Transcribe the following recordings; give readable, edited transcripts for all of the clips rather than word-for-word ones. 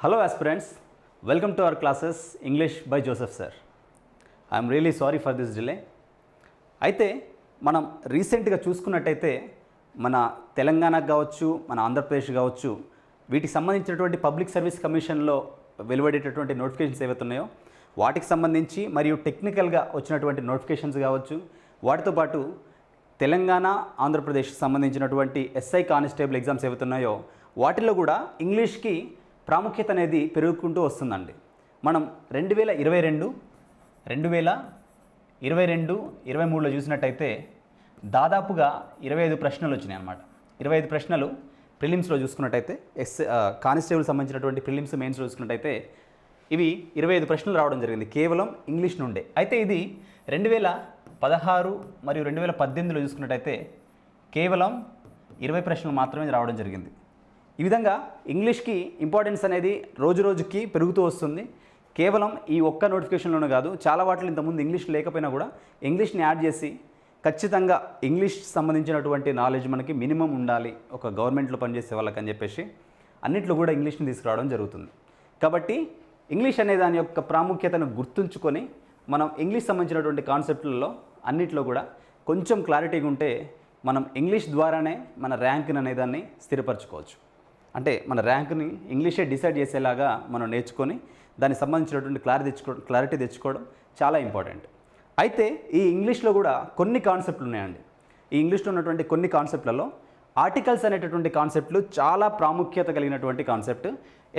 Hello aspirants, welcome to our classes English by Joseph sir. I am really sorry for this delay. అయితే మనం రీసెంట్గా చూసుకున్నట్టయితే మన తెలంగాణకు కావచ్చు, మన ఆంధ్రప్రదేశ్ కావచ్చు, వీటికి సంబంధించినటువంటి పబ్లిక్ సర్వీస్ కమిషన్లో వెలువడేటటువంటి నోటిఫికేషన్స్ ఏవైతే ఉన్నాయో వాటికి సంబంధించి మరియు టెక్నికల్గా వచ్చినటువంటి నోటిఫికేషన్స్ కావచ్చు, వాటితో పాటు తెలంగాణ ఆంధ్రప్రదేశ్కి సంబంధించినటువంటి ఎస్ఐ కానిస్టేబుల్ ఎగ్జామ్స్ ఏవైతే ఉన్నాయో వాటిల్లో కూడా ఇంగ్లీష్కి ప్రాముఖ్యత అనేది పెరుగుకుంటూ వస్తుందండి. మనం 2022-23లో చూసినట్టయితే దాదాపుగా 25 ప్రశ్నలు వచ్చినాయి అన్నమాట. 25 ప్రశ్నలు ప్రిలిమ్స్లో చూసుకున్నట్టయితే కానిస్టేబుల్ సంబంధించినటువంటి ప్రిలిమ్స్ మెయిన్స్లో చూసుకున్నట్టయితే ఇవి 25 ప్రశ్నలు రావడం జరిగింది కేవలం ఇంగ్లీష్ నుండే. అయితే ఇది 2016 మరియు 2018లో చూసుకున్నట్టయితే కేవలం 20 ప్రశ్నలు మాత్రమే రావడం జరిగింది. ఈ విధంగా ఇంగ్లీష్కి ఇంపార్టెన్స్ అనేది రోజు రోజుకి పెరుగుతూ వస్తుంది. కేవలం ఈ ఒక్క నోటిఫికేషన్లోనే కాదు, చాలా వాటిలో ఇంతకుముందు ఇంగ్లీష్ లేకపోయినా కూడా ఇంగ్లీష్ని యాడ్ చేసి ఖచ్చితంగా ఇంగ్లీష్ సంబంధించినటువంటి నాలెడ్జ్ మనకి మినిమం ఉండాలి ఒక గవర్నమెంట్లో పనిచేసే వాళ్ళకని చెప్పేసి అన్నిట్లో కూడా ఇంగ్లీష్ని తీసుకురావడం జరుగుతుంది. కాబట్టి ఇంగ్లీష్ అనే దాని యొక్క ప్రాముఖ్యతను గుర్తుంచుకొని మనం ఇంగ్లీష్ సంబంధించినటువంటి కాన్సెప్ట్లలో అన్నిట్లో కూడా కొంచెం క్లారిటీగా ఉంటే మనం ఇంగ్లీష్ ద్వారానే మన ర్యాంక్ని అనేదాన్ని స్థిరపరచుకోవచ్చు. అంటే మన ర్యాంక్ని ఇంగ్లీషే డిసైడ్ చేసేలాగా మనం నేర్చుకొని దానికి సంబంధించినటువంటి క్లారిటీ తెచ్చుకోవడం చాలా ఇంపార్టెంట్. అయితే ఈ ఇంగ్లీష్లో కూడా కొన్ని కాన్సెప్ట్లు ఉన్నాయండి. ఈ ఇంగ్లీష్లో ఉన్నటువంటి కొన్ని కాన్సెప్ట్లలో ఆర్టికల్స్ అనేటటువంటి కాన్సెప్ట్లు చాలా ప్రాముఖ్యత కలిగినటువంటి కాన్సెప్ట్.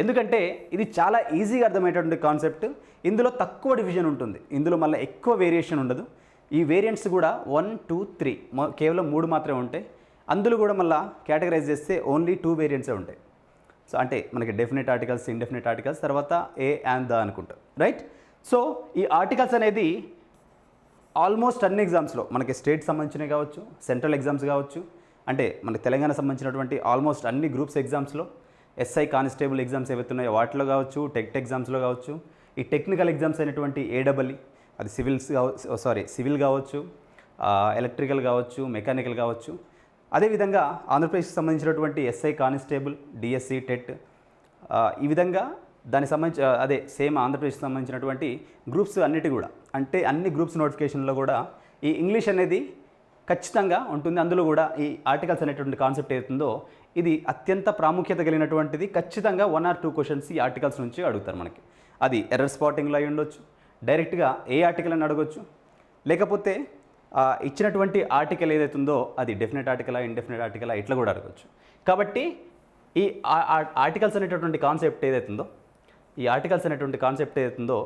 ఎందుకంటే ఇది చాలా ఈజీగా అర్థమయ్యేటువంటి కాన్సెప్ట్. ఇందులో తక్కువ డివిజన్ ఉంటుంది, ఇందులో మళ్ళీ ఎక్కువ వేరియేషన్ ఉండదు. ఈ వేరియంట్స్ కూడా 1, 2, 3 కేవలం 3 మాత్రమే ఉంటాయి. అందులో కూడా మళ్ళీ కేటగరైజ్ చేస్తే ఓన్లీ 2 వేరియంట్సే ఉంటాయి. సో అంటే మనకి డెఫినెట్ ఆర్టికల్స్, ఇండెఫినెట్ ఆర్టికల్స్, తర్వాత ఏ అండ్ ద అనుకుంటాం, రైట్? సో ఈ ఆర్టికల్స్ అనేది ఆల్మోస్ట్ అన్ని ఎగ్జామ్స్లో మనకి స్టేట్ సంబంధించినవి కావచ్చు, సెంట్రల్ ఎగ్జామ్స్ కావచ్చు, అంటే మనకి తెలంగాణ సంబంధించినటువంటి ఆల్మోస్ట్ అన్ని గ్రూప్స్ ఎగ్జామ్స్లో, ఎస్ఐ కానిస్టేబుల్ ఎగ్జామ్స్ ఏవైతే ఉన్నాయో వాటిలో కావచ్చు, ఎగ్జామ్స్లో కావచ్చు, ఈ టెక్నికల్ ఎగ్జామ్స్ అయినటువంటి ఏడబ్ల్యూ అది సివిల్ కావచ్చు, ఎలక్ట్రికల్ కావచ్చు, మెకానికల్ కావచ్చు, అదేవిధంగా ఆంధ్రప్రదేశ్కి సంబంధించినటువంటి ఎస్ఐ కానిస్టేబుల్, డిఎస్సి, టెట్, ఈ విధంగా దానికి సంబంధించి సేమ్ ఆంధ్రప్రదేశ్కి సంబంధించినటువంటి గ్రూప్స్ అన్నిటి కూడా, అంటే అన్ని గ్రూప్స్ నోటిఫికేషన్లో కూడా ఈ ఇంగ్లీష్ అనేది ఖచ్చితంగా ఉంటుంది. అందులో కూడా ఈ ఆర్టికల్స్ అనేటువంటి కాన్సెప్ట్ ఏతుందో ఇది అత్యంత ప్రాముఖ్యత కలిగినటువంటిది. ఖచ్చితంగా 1 or 2 క్వశ్చన్స్ ఈ ఆర్టికల్స్ నుంచి అడుగుతారు మనకి. అది ఎర్రర్ స్పాటింగ్లో అయి ఉండొచ్చు, డైరెక్ట్గా ఏ ఆర్టికల్ అని అడగొచ్చు, లేకపోతే ఇచ్చినటువంటి ఆర్టికల్ ఏదైతుందో అది డెఫినెట్ ఆర్టికలా, ఇండెఫినెట్ ఆర్టికలా, ఇట్లా కూడా అడగచ్చు. కాబట్టి ఈ ఆర్టికల్స్ అనేటటువంటి కాన్సెప్ట్ ఏదైతుందో, ఈ ఆర్టికల్స్ అనేటువంటి కాన్సెప్ట్ ఏదైతుందో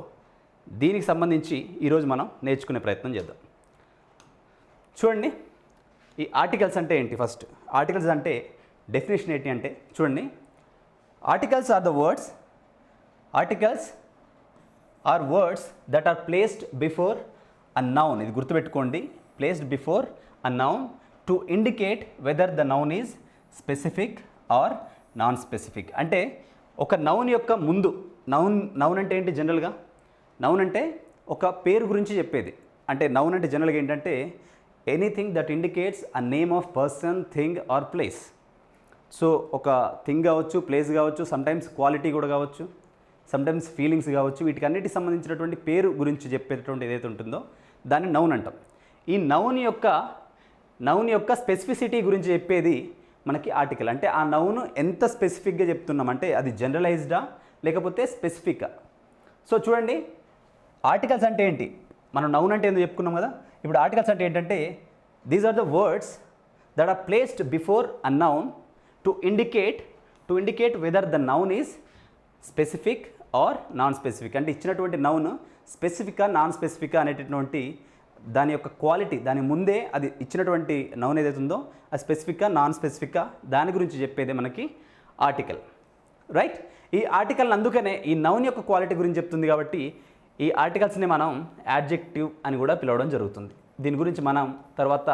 దీనికి సంబంధించి ఈరోజు మనం నేర్చుకునే ప్రయత్నం చేద్దాం. చూడండి, ఈ ఆర్టికల్స్ అంటే ఏంటి? ఫస్ట్ ఆర్టికల్స్ అంటే డెఫినేషన్ ఏంటి అంటే చూడండి, articles are words that are placed before a noun. ఇది గుర్తుపెట్టుకోండి, placed before a noun to indicate whether the noun is specific or non specific. అంటే ఒక నౌన్ యొక్క ముందు, నౌన్ అంటే ఏంటి? జనరల్గా నౌన్ అంటే ఒక పేరు గురించి చెప్పేది. అంటే నౌన్ అంటే జనరల్గా ఏంటంటే anything that indicates a name of person, thing or place. So ఒక థింగ్ కావచ్చు, ప్లేస్ కావచ్చు, సమ్టైమ్స్ క్వాలిటీ కూడా కావచ్చు, సమ్టైమ్స్ ఫీలింగ్స్ కావచ్చు, వీటికి అన్నిటికి సంబంధించినటువంటి పేరు గురించి చెప్పేటటువంటి ఏదైతే ఉంటుందో దాన్ని నౌన్ అంటాం. ఈ నౌన్ యొక్క స్పెసిఫిసిటీ గురించి చెప్పేది మనకి ఆర్టికల్. అంటే ఆ నౌన్ ఎంత స్పెసిఫిక్గా చెప్తున్నాం, అంటే అది జనరలైజ్డా లేకపోతే స్పెసిఫిక్గా. సో చూడండి, ఆర్టికల్స్ అంటే ఏంటి? మనం నౌన్ అంటే ఎందుకు చెప్పుకున్నాం కదా. ఇప్పుడు ఆర్టికల్స్ అంటే ఏంటంటే these are the words that are placed before a noun to indicate whether the noun is specific or non specific. అంటే ఇచ్చినటువంటి నౌన్ స్పెసిఫికా నాన్ స్పెసిఫికా అనేటటువంటి దాని యొక్క క్వాలిటీ, దాని ముందే అది ఇచ్చినటువంటి నౌన్ ఏదైతే ఉందో అది స్పెసిఫిక్గా నాన్ స్పెసిఫిక్గా దాని గురించి చెప్పేదే మనకి ఆర్టికల్, రైట్? ఈ ఆర్టికల్ అందుకనే ఈ నౌన్ యొక్క క్వాలిటీ గురించి చెప్తుంది కాబట్టి ఈ ఆర్టికల్స్ని మనం యాడ్జెక్టివ్ అని కూడా పిలవడం జరుగుతుంది. దీని గురించి మనం తర్వాత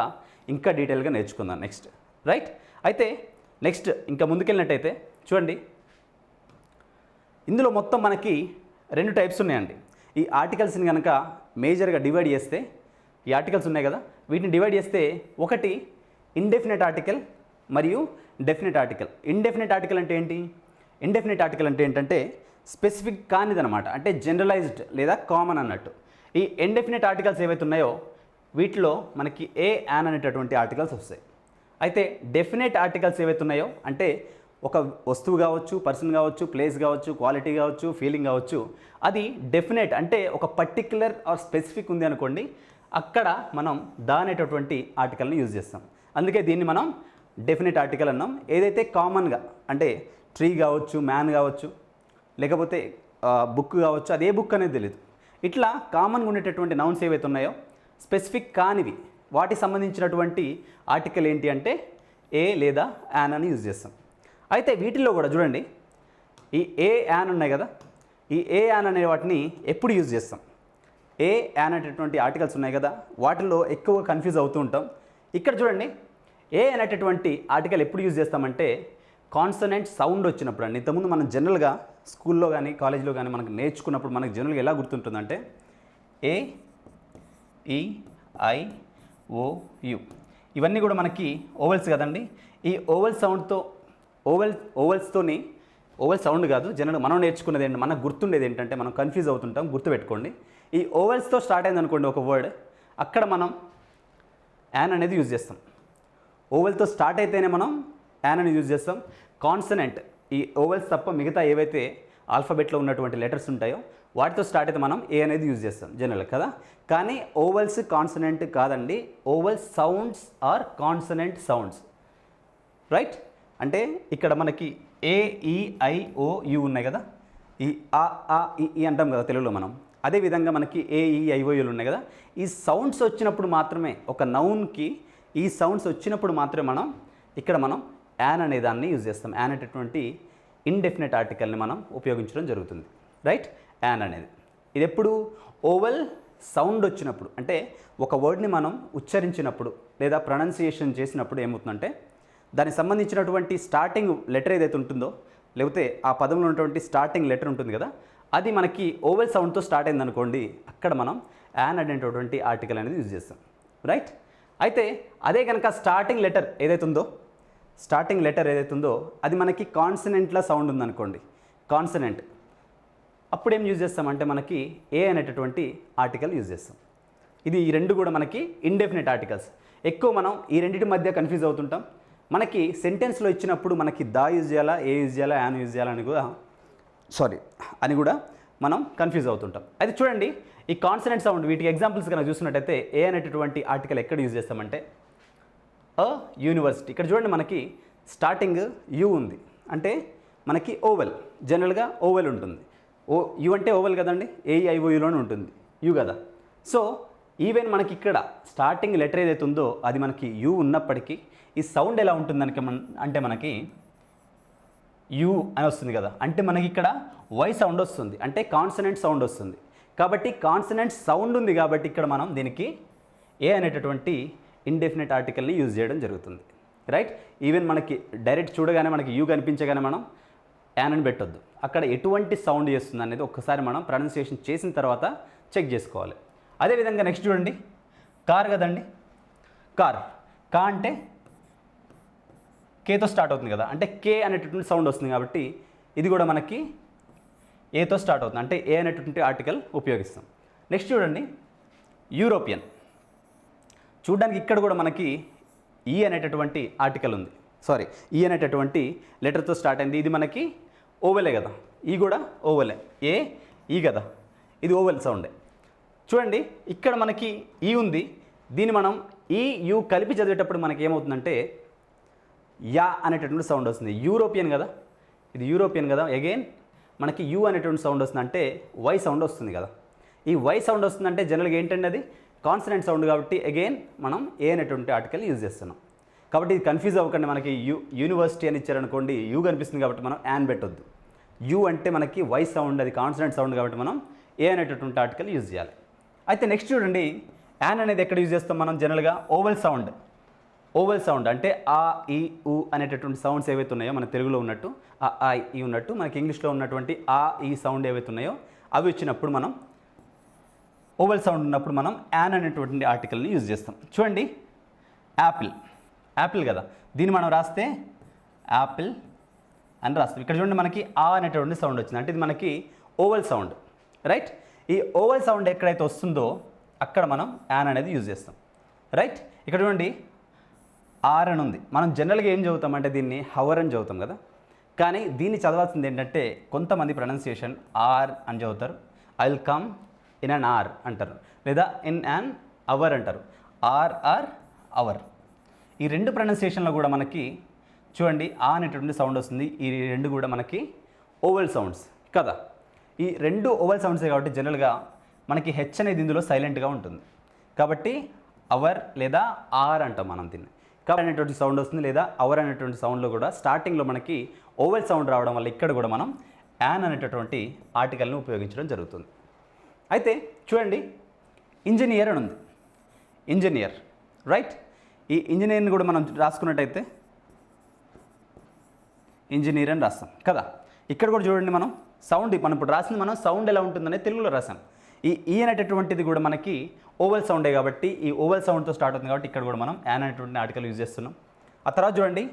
ఇంకా డీటెయిల్గా నేర్చుకుందాం నెక్స్ట్, రైట్? అయితే నెక్స్ట్ ఇంకా ముందుకెళ్ళినట్టయితే చూడండి, ఇందులో మొత్తం మనకి 2 టైప్స్ ఉన్నాయండి. ఈ ఆర్టికల్స్ని కనుక మేజర్గా డివైడ్ చేస్తే, ఈ ఆర్టికల్స్ ఉన్నాయి కదా, వీటిని డివైడ్ చేస్తే ఒకటి ఇండెఫినెట్ ఆర్టికల్ మరియు డెఫినెట్ ఆర్టికల్. ఇండెఫినెట్ ఆర్టికల్ అంటే ఏంటి? ఇండెఫినిట్ ఆర్టికల్ అంటే ఏంటంటే స్పెసిఫిక్ కానిదనమాట, అంటే జనరలైజ్డ్ లేదా కామన్ అన్నట్టు. ఈ ఇండెఫినిట్ ఆర్టికల్స్ ఏవైతే ఉన్నాయో వీటిలో మనకి ఏ యాన్ అనేటటువంటి ఆర్టికల్స్ వస్తాయి. అయితే డెఫినెట్ ఆర్టికల్స్ ఏవైతే ఉన్నాయో అంటే ఒక వస్తువు కావచ్చు, పర్సన్ కావచ్చు, ప్లేస్ కావచ్చు, క్వాలిటీ కావచ్చు, ఫీలింగ్ కావచ్చు, అది డెఫినెట్ అంటే ఒక పర్టిక్యులర్ ఆర్ స్పెసిఫిక్ ఉంది అనుకోండి, అక్కడ మనం దా అనేటటువంటి ఆర్టికల్ని యూజ్ చేస్తాం. అందుకే దీన్ని మనం డెఫినెట్ ఆర్టికల్ అన్నాం. ఏదైతే కామన్గా అంటే ట్రీ కావచ్చు, మ్యాన్ కావచ్చు, లేకపోతే బుక్ కావచ్చు, అదే బుక్ అనేది తెలియదు, ఇట్లా కామన్గా ఉండేటటువంటి నౌన్స్ ఏవైతే ఉన్నాయో స్పెసిఫిక్ కానివి వాటికి సంబంధించినటువంటి ఆర్టికల్ ఏంటి అంటే ఏ లేదా యాన్ అని యూజ్ చేస్తాం. అయితే వీటిల్లో కూడా చూడండి, ఈ ఏ యాన్ ఉన్నాయి కదా, ఈ ఏ యాన్ అనే వాటిని ఎప్పుడు యూజ్ చేస్తాం? ఏ యాన్ అనేటటువంటి ఆర్టికల్స్ ఉన్నాయి కదా, వాటిల్లో ఎక్కువ కన్ఫ్యూజ్ అవుతూ ఉంటాం. ఇక్కడ చూడండి, ఏ అనేటటువంటి ఆర్టికల్ ఎప్పుడు యూజ్ చేస్తామంటే కాన్సనెంట్ సౌండ్ వచ్చినప్పుడు అండి. ఇంతకుముందు మనం జనరల్గా స్కూల్లో కానీ కాలేజ్లో కానీ మనకు నేర్చుకున్నప్పుడు మనకు జనరల్గా ఎలా గుర్తుంటుందంటే ఏ, ఈ, ఐ, ఓ, యు ఇవన్నీ కూడా మనకి ఓవెల్స్ కదండి. ఈ ఓవెల్ సౌండ్తో ఓవెల్స్తోని ఓవెల్ సౌండ్ కాదు, జనరల్గా మనం నేర్చుకున్నది ఏంటి, మనకు గుర్తుండేది ఏంటంటే మనం కన్ఫ్యూజ్ అవుతుంటాం. గుర్తుపెట్టుకోండి, ఈ ఓవెల్స్తో స్టార్ట్ అయింది అనుకోండి ఒక వర్డ్, అక్కడ మనం యాన్ అనేది యూజ్ చేస్తాం. ఓవెల్తో స్టార్ట్ అయితేనే మనం యాన్ అని యూజ్ చేస్తాం. కాన్సనెంట్ ఈ ఓవెల్స్ తప్ప మిగతా ఏవైతే ఆల్ఫాబెట్లో ఉన్నటువంటి లెటర్స్ ఉంటాయో వాటితో స్టార్ట్ అయితే మనం ఏ అనేది యూజ్ చేస్తాం జనరల్ కదా. కానీ ఓవెల్స్ కాన్సనెంట్ కాదండి, vowel sounds or consonant sounds, right. అంటే ఇక్కడ మనకి ఏ, ఈ, ఐ, ఓ, యు ఉన్నాయి కదా, ఈ ఆ ఈ అంటాం కదా తెలుగులో మనం, అదేవిధంగా మనకి ఏ, ఈ, ఐ, ఓ, యులు ఉన్నాయి కదా. ఈ సౌండ్స్ వచ్చినప్పుడు మాత్రమే ఒక నౌన్కి ఈ సౌండ్స్ వచ్చినప్పుడు మాత్రమే మనం యాన్ అనే దాన్ని యూజ్ చేస్తాం. యాన్ అనేటటువంటి ఇండెఫినెట్ ఆర్టికల్ని మనం ఉపయోగించడం జరుగుతుంది, రైట్. యాన్ అనేది ఇది ఎప్పుడు ఓవెల్ సౌండ్ వచ్చినప్పుడు, అంటే ఒక వర్డ్ని మనం ఉచ్చరించినప్పుడు లేదా ప్రొనౌన్సియేషన్ చేసినప్పుడు ఏమవుతుందంటే దానికి సంబంధించినటువంటి స్టార్టింగ్ లెటర్ ఏదైతే ఉంటుందో, లేకపోతే ఆ పదంలో ఉన్నటువంటి స్టార్టింగ్ లెటర్ ఉంటుంది కదా, అది మనకి ఓవెల్ సౌండ్తో స్టార్ట్ అయింది అనుకోండి, అక్కడ మనం యాన్ అనేటటువంటి ఆర్టికల్ అనేది యూజ్ చేస్తాం, రైట్. అయితే అదే కనుక స్టార్టింగ్ లెటర్ ఏదైతే ఉందో అది మనకి కాన్సనెంట్లా సౌండ్ ఉందనుకోండి, కాన్సనెంట్, అప్పుడు ఏం యూజ్ చేస్తామంటే మనకి ఏ అనేటటువంటి ఆర్టికల్ యూజ్ చేస్తాం. ఇది ఈ రెండు కూడా మనకి ఇండెఫినెట్ ఆర్టికల్స్. ఎక్కువ మనం ఈ రెండింటి మధ్య కన్ఫ్యూజ్ అవుతుంటాం. మనకి సెంటెన్స్లో ఇచ్చినప్పుడు మనకి దా యూజ్ చేయాలా, ఏ యూజ్ చేయాలా, యాన్ యూజ్ చేయాలా అని కూడా మనం కన్ఫ్యూజ్ అవుతుంటాం. అయితే చూడండి, ఈ కాన్సనెంట్ సౌండ్ వీటికి ఎగ్జాంపుల్స్ కనుక చూసినట్టయితే ఏ అనేటటువంటి ఆర్టికల్ ఎక్కడ యూజ్ చేస్తామంటే యూనివర్సిటీ. ఇక్కడ చూడండి, మనకి స్టార్టింగ్ యు ఉంది, అంటే మనకి ఓవెల్, జనరల్గా ఓవెల్ ఉంటుంది. యు అంటే ఓవెల్ కదండి, ఏఐఓయులోనే ఉంటుంది యు కదా. సో ఈవెన్ మనకి ఇక్కడ స్టార్టింగ్ లెటర్ ఏదైతే ఉందో అది మనకి యు ఉన్నప్పటికీ ఈ సౌండ్ ఎలా ఉంటుందని అంటే మనకి యు అని వస్తుంది కదా, అంటే మనకి ఇక్కడ వై సౌండ్ వస్తుంది, అంటే కాన్సనెంట్ సౌండ్ వస్తుంది. కాబట్టి కాన్సనెంట్ సౌండ్ ఉంది కాబట్టి ఇక్కడ మనం దీనికి ఏ అనేటటువంటి ఇండెఫినెట్ ఆర్టికల్ని యూజ్ చేయడం జరుగుతుంది, రైట్. ఈవెన్ మనకి డైరెక్ట్ చూడగానే మనకి యూ కనిపించగానే మనం యాన్ అని పెట్టొద్దు, అక్కడ ఎటువంటి సౌండ్ చేస్తుంది అనేది ఒక్కసారి మనం ప్రొనౌన్సియేషన్ చేసిన తర్వాత చెక్ చేసుకోవాలి. అదేవిధంగా నెక్స్ట్ చూడండి, కార్ కదండి, కా అంటే కేతో స్టార్ట్ అవుతుంది కదా, అంటే కే అనేటటువంటి సౌండ్ వస్తుంది కాబట్టి ఇది కూడా మనకి ఏతో స్టార్ట్ అవుతుంది, అంటే ఏ అనేటటువంటి ఆర్టికల్ ఉపయోగిస్తాం. నెక్స్ట్ చూడండి, యూరోపియన్. చూడడానికి ఇక్కడ కూడా మనకి ఈ అనేటటువంటి ఆర్టికల్ ఉంది, ఈ అనేటటువంటి లెటర్తో స్టార్ట్ అయింది. ఇది మనకి ఓవెలే కదా, ఈ కూడా ఓవెలే, ఈ కదా, ఇది ఓవెల్ సౌండే. చూడండి, ఇక్కడ మనకి ఈ ఉంది, దీన్ని మనం ఈ యూ కలిపి చదివేటప్పుడు మనకి ఏమవుతుందంటే యా అనేటటువంటి సౌండ్ వస్తుంది. యూరోపియన్ కదా, ఇది యూరోపియన్ కదా, అగైన్ మనకి యూ అనేటువంటి సౌండ్ వస్తుంది, అంటే వై సౌండ్ వస్తుంది కదా. ఈ వై సౌండ్ వస్తుందంటే జనరల్గా ఏంటంటే అది కాన్సనెంట్ సౌండ్ కాబట్టి అగైన్ మనం ఏ అనేటువంటి ఆర్టికల్ యూజ్ చేస్తున్నాం. కాబట్టి ఇది కన్ఫ్యూజ్ అవ్వకండి, మనకి యూనివర్సిటీ అని ఇచ్చారనుకోండి, యూ కనిపిస్తుంది కాబట్టి మనం యాన్ పెట్టొద్దు. యూ అంటే మనకి వై సౌండ్, అది కాన్సనెంట్ సౌండ్ కాబట్టి మనం ఏ అనేటటువంటి ఆర్టికల్ యూజ్ చేయాలి. అయితే నెక్స్ట్ చూడండి, యాన్ అనేది ఎక్కడ యూజ్ చేస్తాం మనం జనరల్గా ఓవెల్ సౌండ్ అంటే ఆ, ఈ, ఊ అనేటటువంటి సౌండ్స్ ఏవైతే ఉన్నాయో మన తెలుగులో ఉన్నట్టు ఆ, ఈ ఉన్నట్టు మనకి ఇంగ్లీష్లో ఉన్నటువంటి ఆ, ఈ సౌండ్ ఏవైతే ఉన్నాయో అవి వచ్చినప్పుడు మనం ఓవెల్ సౌండ్ ఉన్నప్పుడు మనం యాన్ అనేటువంటి ఆర్టికల్ని యూజ్ చేస్తాం. చూడండి, యాపిల్ కదా, దీన్ని మనం రాస్తే యాపిల్ అని రాస్తాం. ఇక్కడ చూడండి మనకి ఆ అనేటువంటి సౌండ్ వచ్చింది, అంటే ఇది మనకి ఓవల్ సౌండ్, రైట్. ఈ ఓవల్ సౌండ్ ఎక్కడైతే వస్తుందో అక్కడ మనం యాన్ అనేది యూజ్ చేస్తాం, రైట్. ఇక్కడ చూడండి ఆర్ అని ఉంది, మనం జనరల్గా ఏం చదువుతాం అంటే దీన్ని హవర్ అని చదువుతాం కదా, కానీ దీన్ని చదవాల్సింది ఏంటంటే కొంతమంది ప్రొనౌన్సియేషన్ ఆర్ అని చదువుతారు, I will come in an hour అంటారు, లేదా ఇన్ అన్ అవర్ అంటారు, ఆర్ అవర్. ఈ రెండు ప్రొనౌన్సియేషన్లో కూడా మనకి చూడండి ఆ అనేటువంటి సౌండ్ వస్తుంది. ఈ రెండు కూడా మనకి ఓవల్ సౌండ్స్ కదా. ఈ రెండు ఓవల్ సౌండ్సే కాబట్టి జనరల్గా మనకి హెచ్ అనేది ఇందులో సైలెంట్గా ఉంటుంది, కాబట్టి అవర్ లేదా ఆర్ అంటాం మనం దీన్ని. కాబట్టి అనేటువంటి సౌండ్ వస్తుంది, లేదా అవర్ అనేటువంటి సౌండ్లో కూడా స్టార్టింగ్లో మనకి ఓవల్ సౌండ్ రావడం వల్ల ఇక్కడ కూడా మనం యాన్ అనేటటువంటి ఆర్టికల్ని ఉపయోగించడం జరుగుతుంది. అయితే చూడండి ఇంజనీర్ అని ఉంది, ఇంజనీర్, రైట్. ఈ ఇంజనీర్ని కూడా మనం రాసుకున్నట్టయితే ఇంజనీర్ అని రాస్తాం కదా. ఇక్కడ కూడా చూడండి మనం సౌండ్, మనం ఇప్పుడు రాసింది మనం సౌండ్ ఎలా ఉంటుందనే తెలుగులో రాసాం. ఈ అనేటటువంటిది కూడా మనకి ఓవల్ సౌండే కాబట్టి ఈ ఓవల్ సౌండ్తో స్టార్ట్ అవుతుంది కాబట్టి ఇక్కడ కూడా మనం యాన్ అనేటువంటి ఆర్టికల్ యూజ్ చేస్తున్నాం. ఆ తర్వాత చూడండి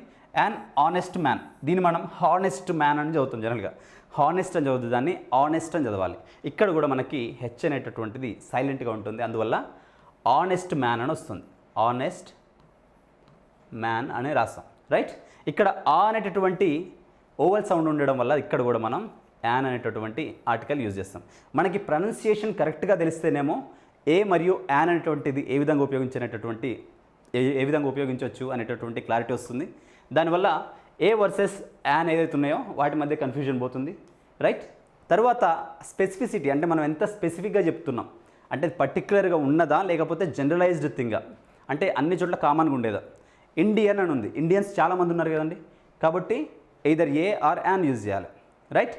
యాన్ ఆనెస్ట్ మ్యాన్, దీన్ని మనం హానెస్ట్ మ్యాన్ అని చదువుతాం జనరల్గా, హానెస్ట్ అని చదువుతుంది, దాన్ని ఆనెస్ట్ అని చదవాలి. ఇక్కడ కూడా మనకి హెచ్ అనేటటువంటిది సైలెంట్గా ఉంటుంది, అందువల్ల ఆనెస్ట్ మ్యాన్ అని వస్తుంది, ఆనెస్ట్ మ్యాన్ అని రాస్తాం, రైట్. ఇక్కడ ఆ అనేటటువంటి ఓవల్ సౌండ్ ఉండడం వల్ల ఇక్కడ కూడా మనం యాన్ అనేటటువంటి ఆర్టికల్ యూజ్ చేస్తాం. మనకి ప్రొనౌన్సియేషన్ కరెక్ట్గా తెలిస్తేనేమో ఏ మరియు యాన్ అనేటువంటిది ఏ విధంగా ఉపయోగించవచ్చు అనేటటువంటి క్లారిటీ వస్తుంది. దానివల్ల ఏ వర్సెస్ యాన్ ఏదైతే ఉన్నాయో వాటి మధ్య కన్ఫ్యూజన్ పోతుంది, రైట్. తర్వాత స్పెసిఫిసిటీ, అంటే మనం ఎంత స్పెసిఫిక్గా చెప్తున్నాం, అంటే పర్టికులర్గా ఉన్నదా లేకపోతే జనరలైజ్డ్ థింగా, అంటే అన్ని చోట్ల కామన్గా ఉండేదా. ఇండియన్ అని ఉంది, ఇండియన్స్ చాలామంది ఉన్నారు కదండి, కాబట్టి either a or an use చేయాలి, రైట్.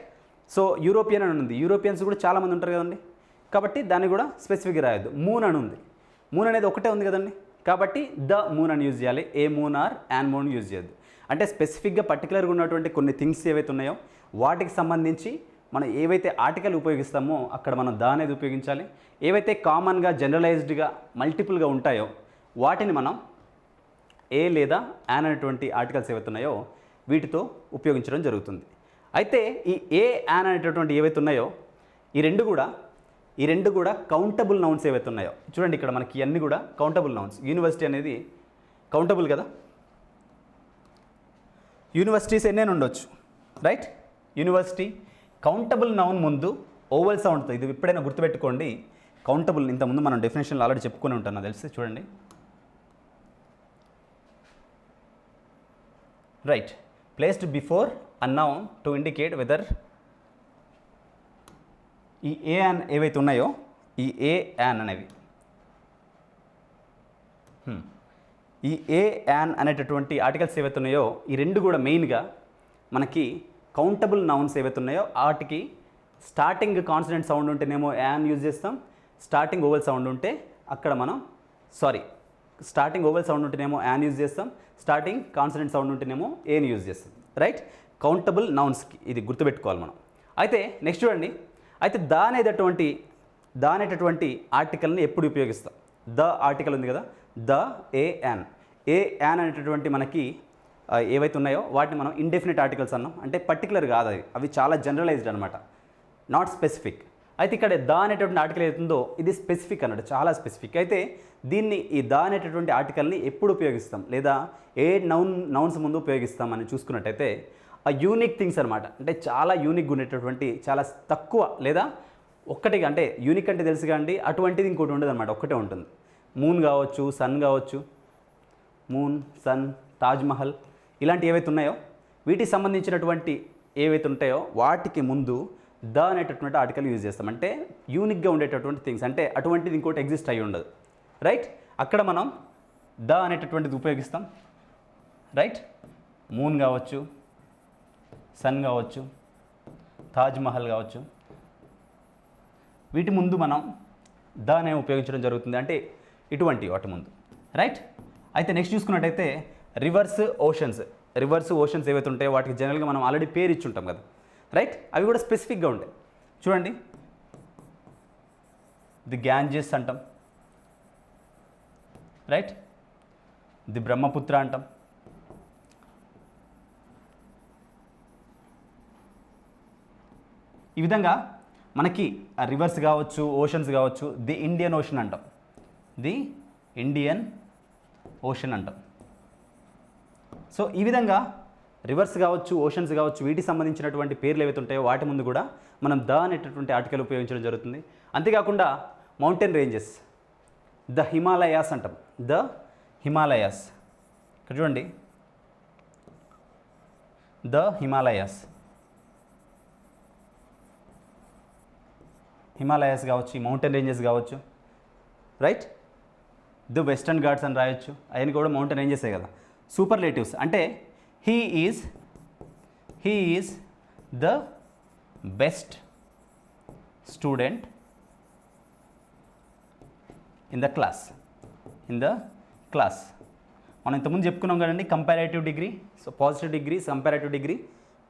సో యూరోపియన్ అని ఉంది, యూరోపియన్స్ కూడా చాలామంది ఉంటారు కదండి, కాబట్టి దాన్ని కూడా స్పెసిఫిక్గా రాయొద్దు. మూన్ అని ఉంది, మూన్ అనేది ఒకటే ఉంది కదండి, కాబట్టి ద మూన్ అని యూజ్ చేయాలి, a moon or an moon use చేయొద్దు. అంటే స్పెసిఫిక్గా పర్టికులర్గా ఉన్నటువంటి కొన్ని థింగ్స్ ఏవైతే ఉన్నాయో వాటికి సంబంధించి మనం ఏవైతే ఆర్టికల్ ఉపయోగిస్తామో అక్కడ మనం ద అనేది ఉపయోగించాలి. ఏవైతే కామన్గా జనరలైజ్డ్గా మల్టిపుల్గా ఉంటాయో వాటిని మనం ఏ లేదా యాన్ అనేటువంటి ఆర్టికల్స్ ఏవైతే ఉన్నాయో వీటితో ఉపయోగించడం జరుగుతుంది. అయితే ఈ ఏ యాన్ అనేటటువంటి ఏవైతే ఉన్నాయో ఈ రెండు కూడా కౌంటబుల్ నౌన్స్ ఏవైతే ఉన్నాయో చూడండి, ఇక్కడ మనకి అన్నీ కూడా కౌంటబుల్ నౌన్స్. యూనివర్సిటీ అనేది కౌంటబుల్ కదా, యూనివర్సిటీస్ ఎన్నైనా ఉండొచ్చు, రైట్. యూనివర్సిటీ కౌంటబుల్ నౌన్ ముందు ఓవల్ సౌండ్తో, ఇది ఎప్పుడైనా గుర్తుపెట్టుకోండి. కౌంటబుల్ ఇంతకుముందు మనం డెఫినేషన్లో ఆల్రెడీ చెప్పుకొని ఉంటాను తెలిసి, చూడండి, right. Placed before a noun to indicate whether. ఈ ఏ యాన్ ఏవైతే ఉన్నాయో ఈ ఏ యాన్ అనేవి, ఈ ఏ యాన్ అనేటటువంటి ఆర్టికల్స్ ఏవైతే ఉన్నాయో ఈ రెండు కూడా మెయిన్గా మనకి కౌంటబుల్ నౌన్స్ ఏవైతే ఉన్నాయో వాటికి స్టార్టింగ్ కాన్సనెంట్ సౌండ్ ఉంటేనేమో యాన్ యూజ్ చేస్తాం, స్టార్టింగ్ ఓవల్ సౌండ్ ఉంటే అక్కడ మనం స్టార్టింగ్ ఓవల్ సౌండ్ ఉంటేనేమో యాన్ యూజ్ చేస్తాం, స్టార్టింగ్ కాన్సనెంట్ సౌండ్ ఉంటేనేమో ఏని యూజ్ చేస్తాం, రైట్. కౌంటబుల్ నౌన్స్కి ఇది గుర్తుపెట్టుకోవాలి మనం. అయితే నెక్స్ట్ చూడండి, అయితే ద అనేటటువంటి ఆర్టికల్ని ఎప్పుడు ఉపయోగిస్తాం? ద ఆర్టికల్ ఉంది కదా, ద ఏ యాన్ అనేటటువంటి మనకి ఏవైతే ఉన్నాయో వాటిని మనం ఇండెఫినిట్ ఆర్టికల్స్ అన్నాం, అంటే పర్టికులర్ కాదు, అవి చాలా జనరలైజ్డ్ అనమాట, నాట్ స్పెసిఫిక్. అయితే ఇక్కడ ద అనేటటువంటి ఆర్టికల్ ఏతుందో ఇది స్పెసిఫిక్ అన్నట్టు, చాలా స్పెసిఫిక్. అయితే దీన్ని ఈ ద అనేటటువంటి ఆర్టికల్ని ఎప్పుడు ఉపయోగిస్తాం లేదా ఏ నౌన్స్ ముందు ఉపయోగిస్తాం అని చూసుకున్నట్టయితే ఆ యూనిక్ థింగ్స్ అనమాట, అంటే చాలా యూనిక్గా ఉండేటటువంటి, చాలా తక్కువ లేదా ఒక్కటిగా, అంటే యూనిక్ అంటే తెలుసు కానీ అటువంటిది ఇంకోటి ఉండదు అనమాట, ఒక్కటే ఉంటుంది. మూన్ కావచ్చు, సన్ కావచ్చు, మూన్, సన్, తాజ్మహల్ ఇలాంటి ఏవైతే ఉన్నాయో వీటికి సంబంధించినటువంటి ఏవైతే ఉంటాయో వాటికి ముందు ద అనేటటువంటి ఆర్టికల్ యూజ్ చేస్తాం, అంటే యూనిక్గా ఉండేటటువంటి థింగ్స్, అంటే అటువంటిది ఇంకోటి ఎగ్జిస్ట్ అయ్యి ఉండదు, రైట్. అక్కడ మనం ద అనేటటువంటిది ఉపయోగిస్తాం, రైట్. మూన్ కావచ్చు, సన్ కావచ్చు, తాజ్మహల్ కావచ్చు, వీటి ముందు మనం ద అనే ఉపయోగించడం జరుగుతుంది, అంటే ఇటువంటి వాటి ముందు, రైట్. అయితే నెక్స్ట్ చూసుకున్నట్టయితే రివర్స్ ఓషన్స్ ఏవైతే ఉంటాయో వాటికి జనరల్గా మనం ఆల్రెడీ పేరు ఇచ్చి ఉంటాం కదా, రైట్. అవి కూడా స్పెసిఫిక్గా ఉంటాయి. చూడండి, ది గ్యాంజెస్ అంటాం, రైట్. ది బ్రహ్మపుత్ర అంటాం, ఈ విధంగా మనకి రివర్స్ కావచ్చు, ఓషన్స్ కావచ్చు, ది ఇండియన్ ఓషన్ అంటాం, ది ఇండియన్ ఓషన్ అంటాం. సో ఈ విధంగా రివర్స్ కావచ్చు, ఓషన్స్ కావచ్చు, వీటికి సంబంధించినటువంటి పేర్లు ఏవైతే ఉంటాయో వాటి ముందు కూడా మనం ద అనేటటువంటి ఆర్టికల్ ఉపయోగించడం జరుగుతుంది. అంతేకాకుండా మౌంటైన్ రేంజెస్, ద హిమాలయాస్ అంటాం, ద హిమాలయాస్. ఇక్కడ చూడండి, ద హిమాలయాస్, హిమాలయాస్ కావచ్చు, మౌంటైన్ రేంజెస్ కావచ్చు, రైట్. ద వెస్టర్న్ ఘాట్స్ అని రాయొచ్చు, అవన్నీ కూడా మౌంటైన్ రేంజెసే కదా. సూపర్లేటివ్స్ అంటే he is the best student in the class, మనం ఇంతకుముందు చెప్పుకున్నాం కదండి, comparative degree, so positive degree, comparative degree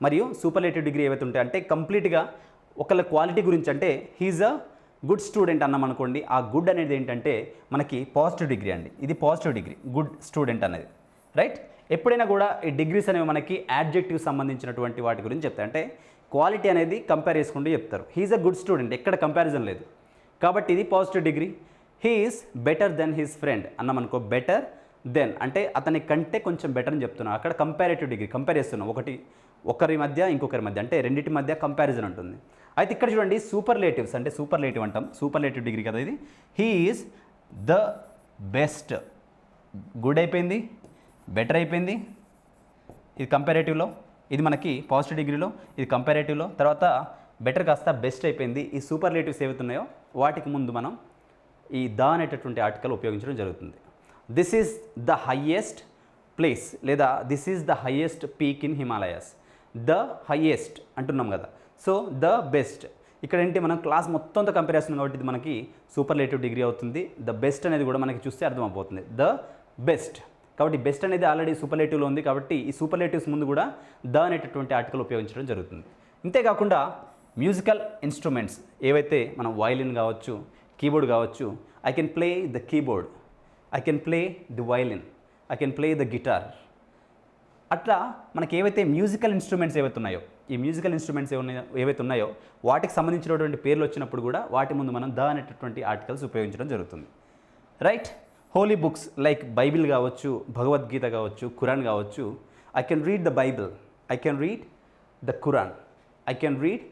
మరియు సూపర్లేటివ్ డిగ్రీ ఏవైతే ఉంటాయి అంటే కంప్లీట్గా ఒకళ్ళ క్వాలిటీ గురించి, అంటే హీజ్ అ గుడ్ స్టూడెంట్ అన్నాం అనుకోండి, ఆ గుడ్ అనేది ఏంటంటే మనకి పాజిటివ్ డిగ్రీ అండి, ఇది పాజిటివ్ డిగ్రీ, గుడ్ స్టూడెంట్ అనేది, రైట్. ఎప్పుడైనా కూడా ఈ డిగ్రీస్ అనేవి మనకి యాడ్జెక్టివ్ సంబంధించినటువంటి వాటి గురించి చెప్తాయి, అంటే క్వాలిటీ అనేది కంపేర్ చేసుకుంటూ చెప్తారు. హీఈస్ అ గుడ్ స్టూడెంట్, ఎక్కడ కంపారిజన్ లేదు, కాబట్టి ఇది positive degree. He is better than his friend అన్నాం అనుకో, బెటర్ దెన్ అంటే అతని కంటే కొంచెం బెటర్ అని చెప్తున్నాం, అక్కడ కంపారేటివ్ డిగ్రీ, కంపేర్ చేస్తున్నాం ఒకరి మధ్య ఇంకొకరి మధ్య, అంటే రెండింటి మధ్య కంపారిజన్ ఉంటుంది. అయితే ఇక్కడ చూడండి సూపర్లేటివ్స్, అంటే సూపర్లేటివ్ అంటాం, సూపర్లేటివ్ డిగ్రీ కదా ఇది. He is the best, good అయిపోయింది, బెటర్ అయిపోయింది, ఇది కంపారేటివ్లో, ఇది మనకి పాజిటివ్ డిగ్రీలో, ఇది కంపారేటివ్లో, తర్వాత బెటర్ కాస్త బెస్ట్ అయిపోయింది. ఈ సూపర్లేటివ్స్ ఏవైతే ఉన్నాయో వాటికి ముందు మనం ఈ ద అనేటటువంటి ఆర్టికల్ ఉపయోగించడం జరుగుతుంది. This is the highest place, లేదా this is the highest peak in Himalayas. The highest అంటున్నాం కదా, సో ద బెస్ట్ ఇక్కడ ఏంటి, మనం క్లాస్ మొత్తంతో కంపేర్ చేస్తున్నాం కాబట్టి ఇది మనకి సూపర్లేటివ్ డిగ్రీ అవుతుంది. ద బెస్ట్ అనేది కూడా మనకి చూస్తే అర్థమైపోతుంది, ద బెస్ట్. కాబట్టి బెస్ట్ అనేది ఆల్రెడీ సూపర్లేటివ్లో ఉంది కాబట్టి ఈ సూపర్లేటివ్స్ ముందు కూడా ద అనేటటువంటి ఆర్టికల్ ఉపయోగించడం జరుగుతుంది. ఇంతేకాకుండా మ్యూజికల్ ఇన్స్ట్రుమెంట్స్ ఏవైతే మనం వయలిన్ కావచ్చు, కీబోర్డ్ కావచ్చు, I can play the keyboard, I can play the violin, I can play the guitar. అట్లా మనకి ఏవైతే మ్యూజికల్ ఇన్స్ట్రుమెంట్స్ ఏవైతే ఉన్నాయో, ఈ మ్యూజికల్ ఇన్స్ట్రుమెంట్స్ ఏవైతే ఉన్నాయో వాటికి సంబంధించినటువంటి పేర్లు వచ్చినప్పుడు కూడా వాటి ముందు మనం ద అనేటటువంటి ఆర్టికల్స్ ఉపయోగించడం జరుగుతుంది, right. Holy books like Bible కావచ్చు, భగవద్గీత కావచ్చు, ఖురాన్ కావచ్చు. I can read the Bible, I can read the Quran, I can read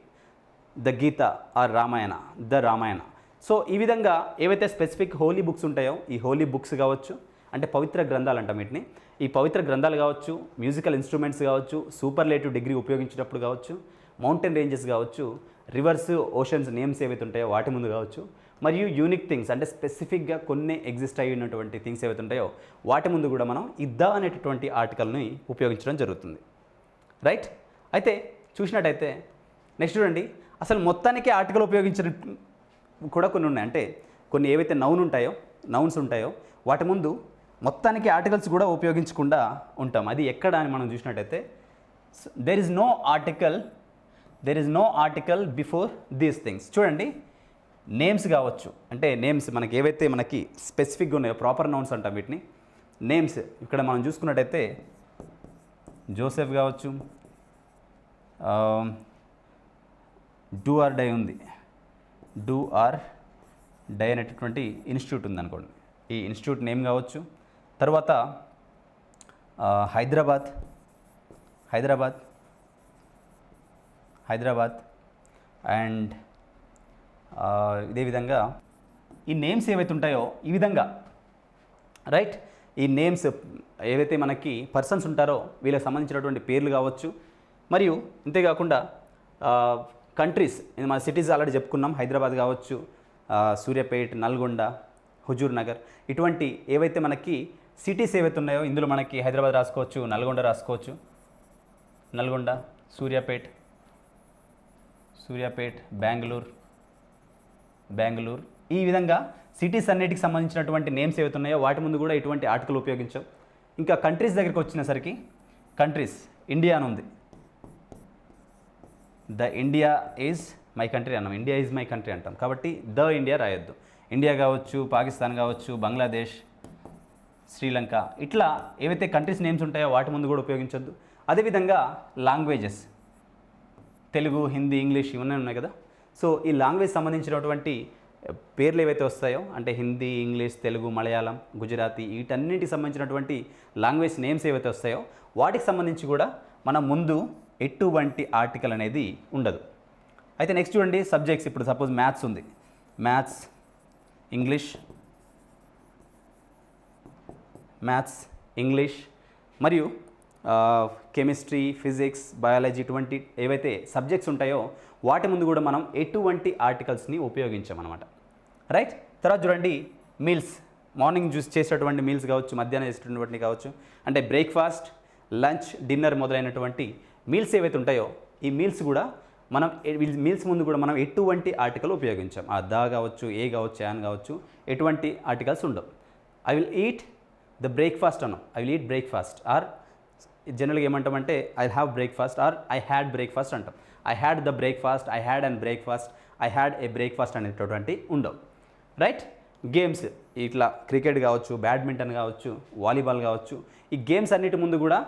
the Gita or Ramayana, the Ramayana. So ఈ విధంగా ఏవైతే స్పెసిఫిక్ హోలీ బుక్స్ ఉంటాయో ఈ హోలీ బుక్స్ కావచ్చు, అంటే పవిత్ర గ్రంథాలు అంటాం వీటిని, ఈ పవిత్ర గ్రంథాలు కావచ్చు, మ్యూజికల్ ఇన్స్ట్రుమెంట్స్ కావచ్చు, సూపర్లేటివ్ డిగ్రీ ఉపయోగించినప్పుడు కావచ్చు, మౌంటైన్ రేంజెస్ కావచ్చు, రివర్స్ ఓషన్స్ నేమ్స్ ఏవైతే ఉంటాయో వాటి ముందు కావచ్చు, మరియు యూనిక్ థింగ్స్ అంటే స్పెసిఫిక్గా కొన్ని ఎగ్జిస్ట్ అయి ఉన్నటువంటి థింగ్స్ ఏవైతే ఉంటాయో వాటి ముందు కూడా మనం ఈ ద అనేటటువంటి ఆర్టికల్ని ఉపయోగించడం జరుగుతుంది, రైట్. అయితే చూసినట్టయితే నెక్స్ట్ చూడండి, అసలు మొత్తానికి ఆర్టికల్ ఉపయోగించిన కూడా కొన్ని ఉన్నాయి, అంటే కొన్ని ఏవైతే నౌన్స్ ఉంటాయో వాటి ముందు మొత్తానికి ఆర్టికల్స్ కూడా ఉపయోగించకుండా ఉంటాం. అది ఎక్కడ అని మనం చూసినట్టయితే there is no article before these things. చూడండి, నేమ్స్ కావచ్చు, అంటే నేమ్స్ మనకి ఏవైతే మనకి స్పెసిఫిక్గా ఉన్నాయో ప్రాపర్ నౌన్స్ అంటాం వీటిని, నేమ్స్. ఇక్కడ మనం చూసుకున్నట్టయితే జోసెఫ్ కావచ్చు, డూ ఆర్ డై ఉంది, డూ ఆర్ డై అనేటటువంటి ఇన్స్టిట్యూట్ ఉంది అనుకోండి, ఈ ఇన్స్టిట్యూట్ నేమ్ కావచ్చు. తర్వాత హైదరాబాద్ అండ్ ఇదే విధంగా ఈ నేమ్స్ ఏవైతే ఉంటాయో ఈ విధంగా, రైట్. ఈ నేమ్స్ ఏవైతే మనకి పర్సన్స్ ఉంటారో వీళ్ళకి సంబంధించినటువంటి పేర్లు కావచ్చు. మరియు ఇంతేకాకుండా కంట్రీస్, మన సిటీస్ ఆల్రెడీ చెప్పుకున్నాం, హైదరాబాద్ కావచ్చు, సూర్యాపేట్, నల్గొండ, హుజూర్ నగర్, ఇటువంటి ఏవైతే మనకి సిటీస్ ఏవైతే ఉన్నాయో ఇందులో మనకి హైదరాబాద్ రాసుకోవచ్చు, నల్గొండ రాసుకోవచ్చు, నల్గొండ, సూర్యాపేట్, బెంగళూరు. ఈ విధంగా సిటీస్ అన్నిటికి సంబంధించినటువంటి నేమ్స్ ఏవైతే ఉన్నాయో వాటి ముందు కూడా ఇటువంటి ఆర్టికల్ ఉపయోగించాం. ఇంకా కంట్రీస్ దగ్గరికి వచ్చినసరికి కంట్రీస్, ఇండియా అని ఉంది, the India is my country అన్నాం, ఇండియా ఈజ్ మై కంట్రీ అంటాం కాబట్టి ద ఇండియా రాయొద్దు. ఇండియా కావచ్చు, పాకిస్తాన్ కావచ్చు, బంగ్లాదేశ్, శ్రీలంక, ఇట్లా ఏవైతే కంట్రీస్ నేమ్స్ ఉంటాయో వాటి ముందు కూడా ఉపయోగించొద్దు. అదేవిధంగా లాంగ్వేజెస్, తెలుగు, హిందీ, ఇంగ్లీష్ ఇవన్నీ ఉన్నాయి కదా. సో ఈ లాంగ్వేజ్ సంబంధించినటువంటి పేర్లు ఏవైతే వస్తాయో అంటే హిందీ, ఇంగ్లీష్, తెలుగు, మలయాళం, గుజరాతీ వీటన్నిటికి సంబంధించినటువంటి లాంగ్వేజ్ నేమ్స్ ఏవైతే వస్తాయో వాటికి సంబంధించి కూడా మనం ముందు ఎటువంటి ఆర్టికల్ అనేది ఉండదు. అయితే నెక్స్ట్ చూడండి సబ్జెక్ట్స్. ఇప్పుడు సపోజ్ మ్యాథ్స్ ఉంది, మ్యాథ్స్, ఇంగ్లీష్ మరియు కెమిస్ట్రీ, ఫిజిక్స్, బయాలజీ ఇటువంటి ఏవైతే సబ్జెక్ట్స్ ఉంటాయో వాటి ముందు కూడా మనం ఎటువంటి ఆర్టికల్స్ని ఉపయోగించామన్నమాట. రైట్. తర్వాత చూడండి మీల్స్, మార్నింగ్ చేసేటువంటి మీల్స్ కావచ్చు, మధ్యాహ్నం చేసేటటువంటి కావచ్చు, అంటే బ్రేక్ఫాస్ట్, లంచ్, డిన్నర్ మొదలైనటువంటి మీల్స్ ఏవైతే ఉంటాయో ఈ మీల్స్ కూడా మనం మీల్స్ ముందు కూడా మనం ఎటువంటి ఆర్టికల్ ఉపయోగించాం. ఆ దా కావచ్చు, ఏ కావచ్చు, యాన్ కావచ్చు, ఎటువంటి ఆర్టికల్స్ ఉండవు. I will eat the breakfast అన్నాం, I will eat breakfast. Or జనరల్గా ఏమంటామంటే I have breakfast or I had breakfast అంటాం. I had the breakfast, I had and breakfast, I had a breakfast అనేటటువంటి ఉండవు. Right. Games ఇట్లా cricket కావచ్చు, badminton కావచ్చు, volleyball కావచ్చు, ఈ గేమ్స్ అన్నిటి ముందు కూడా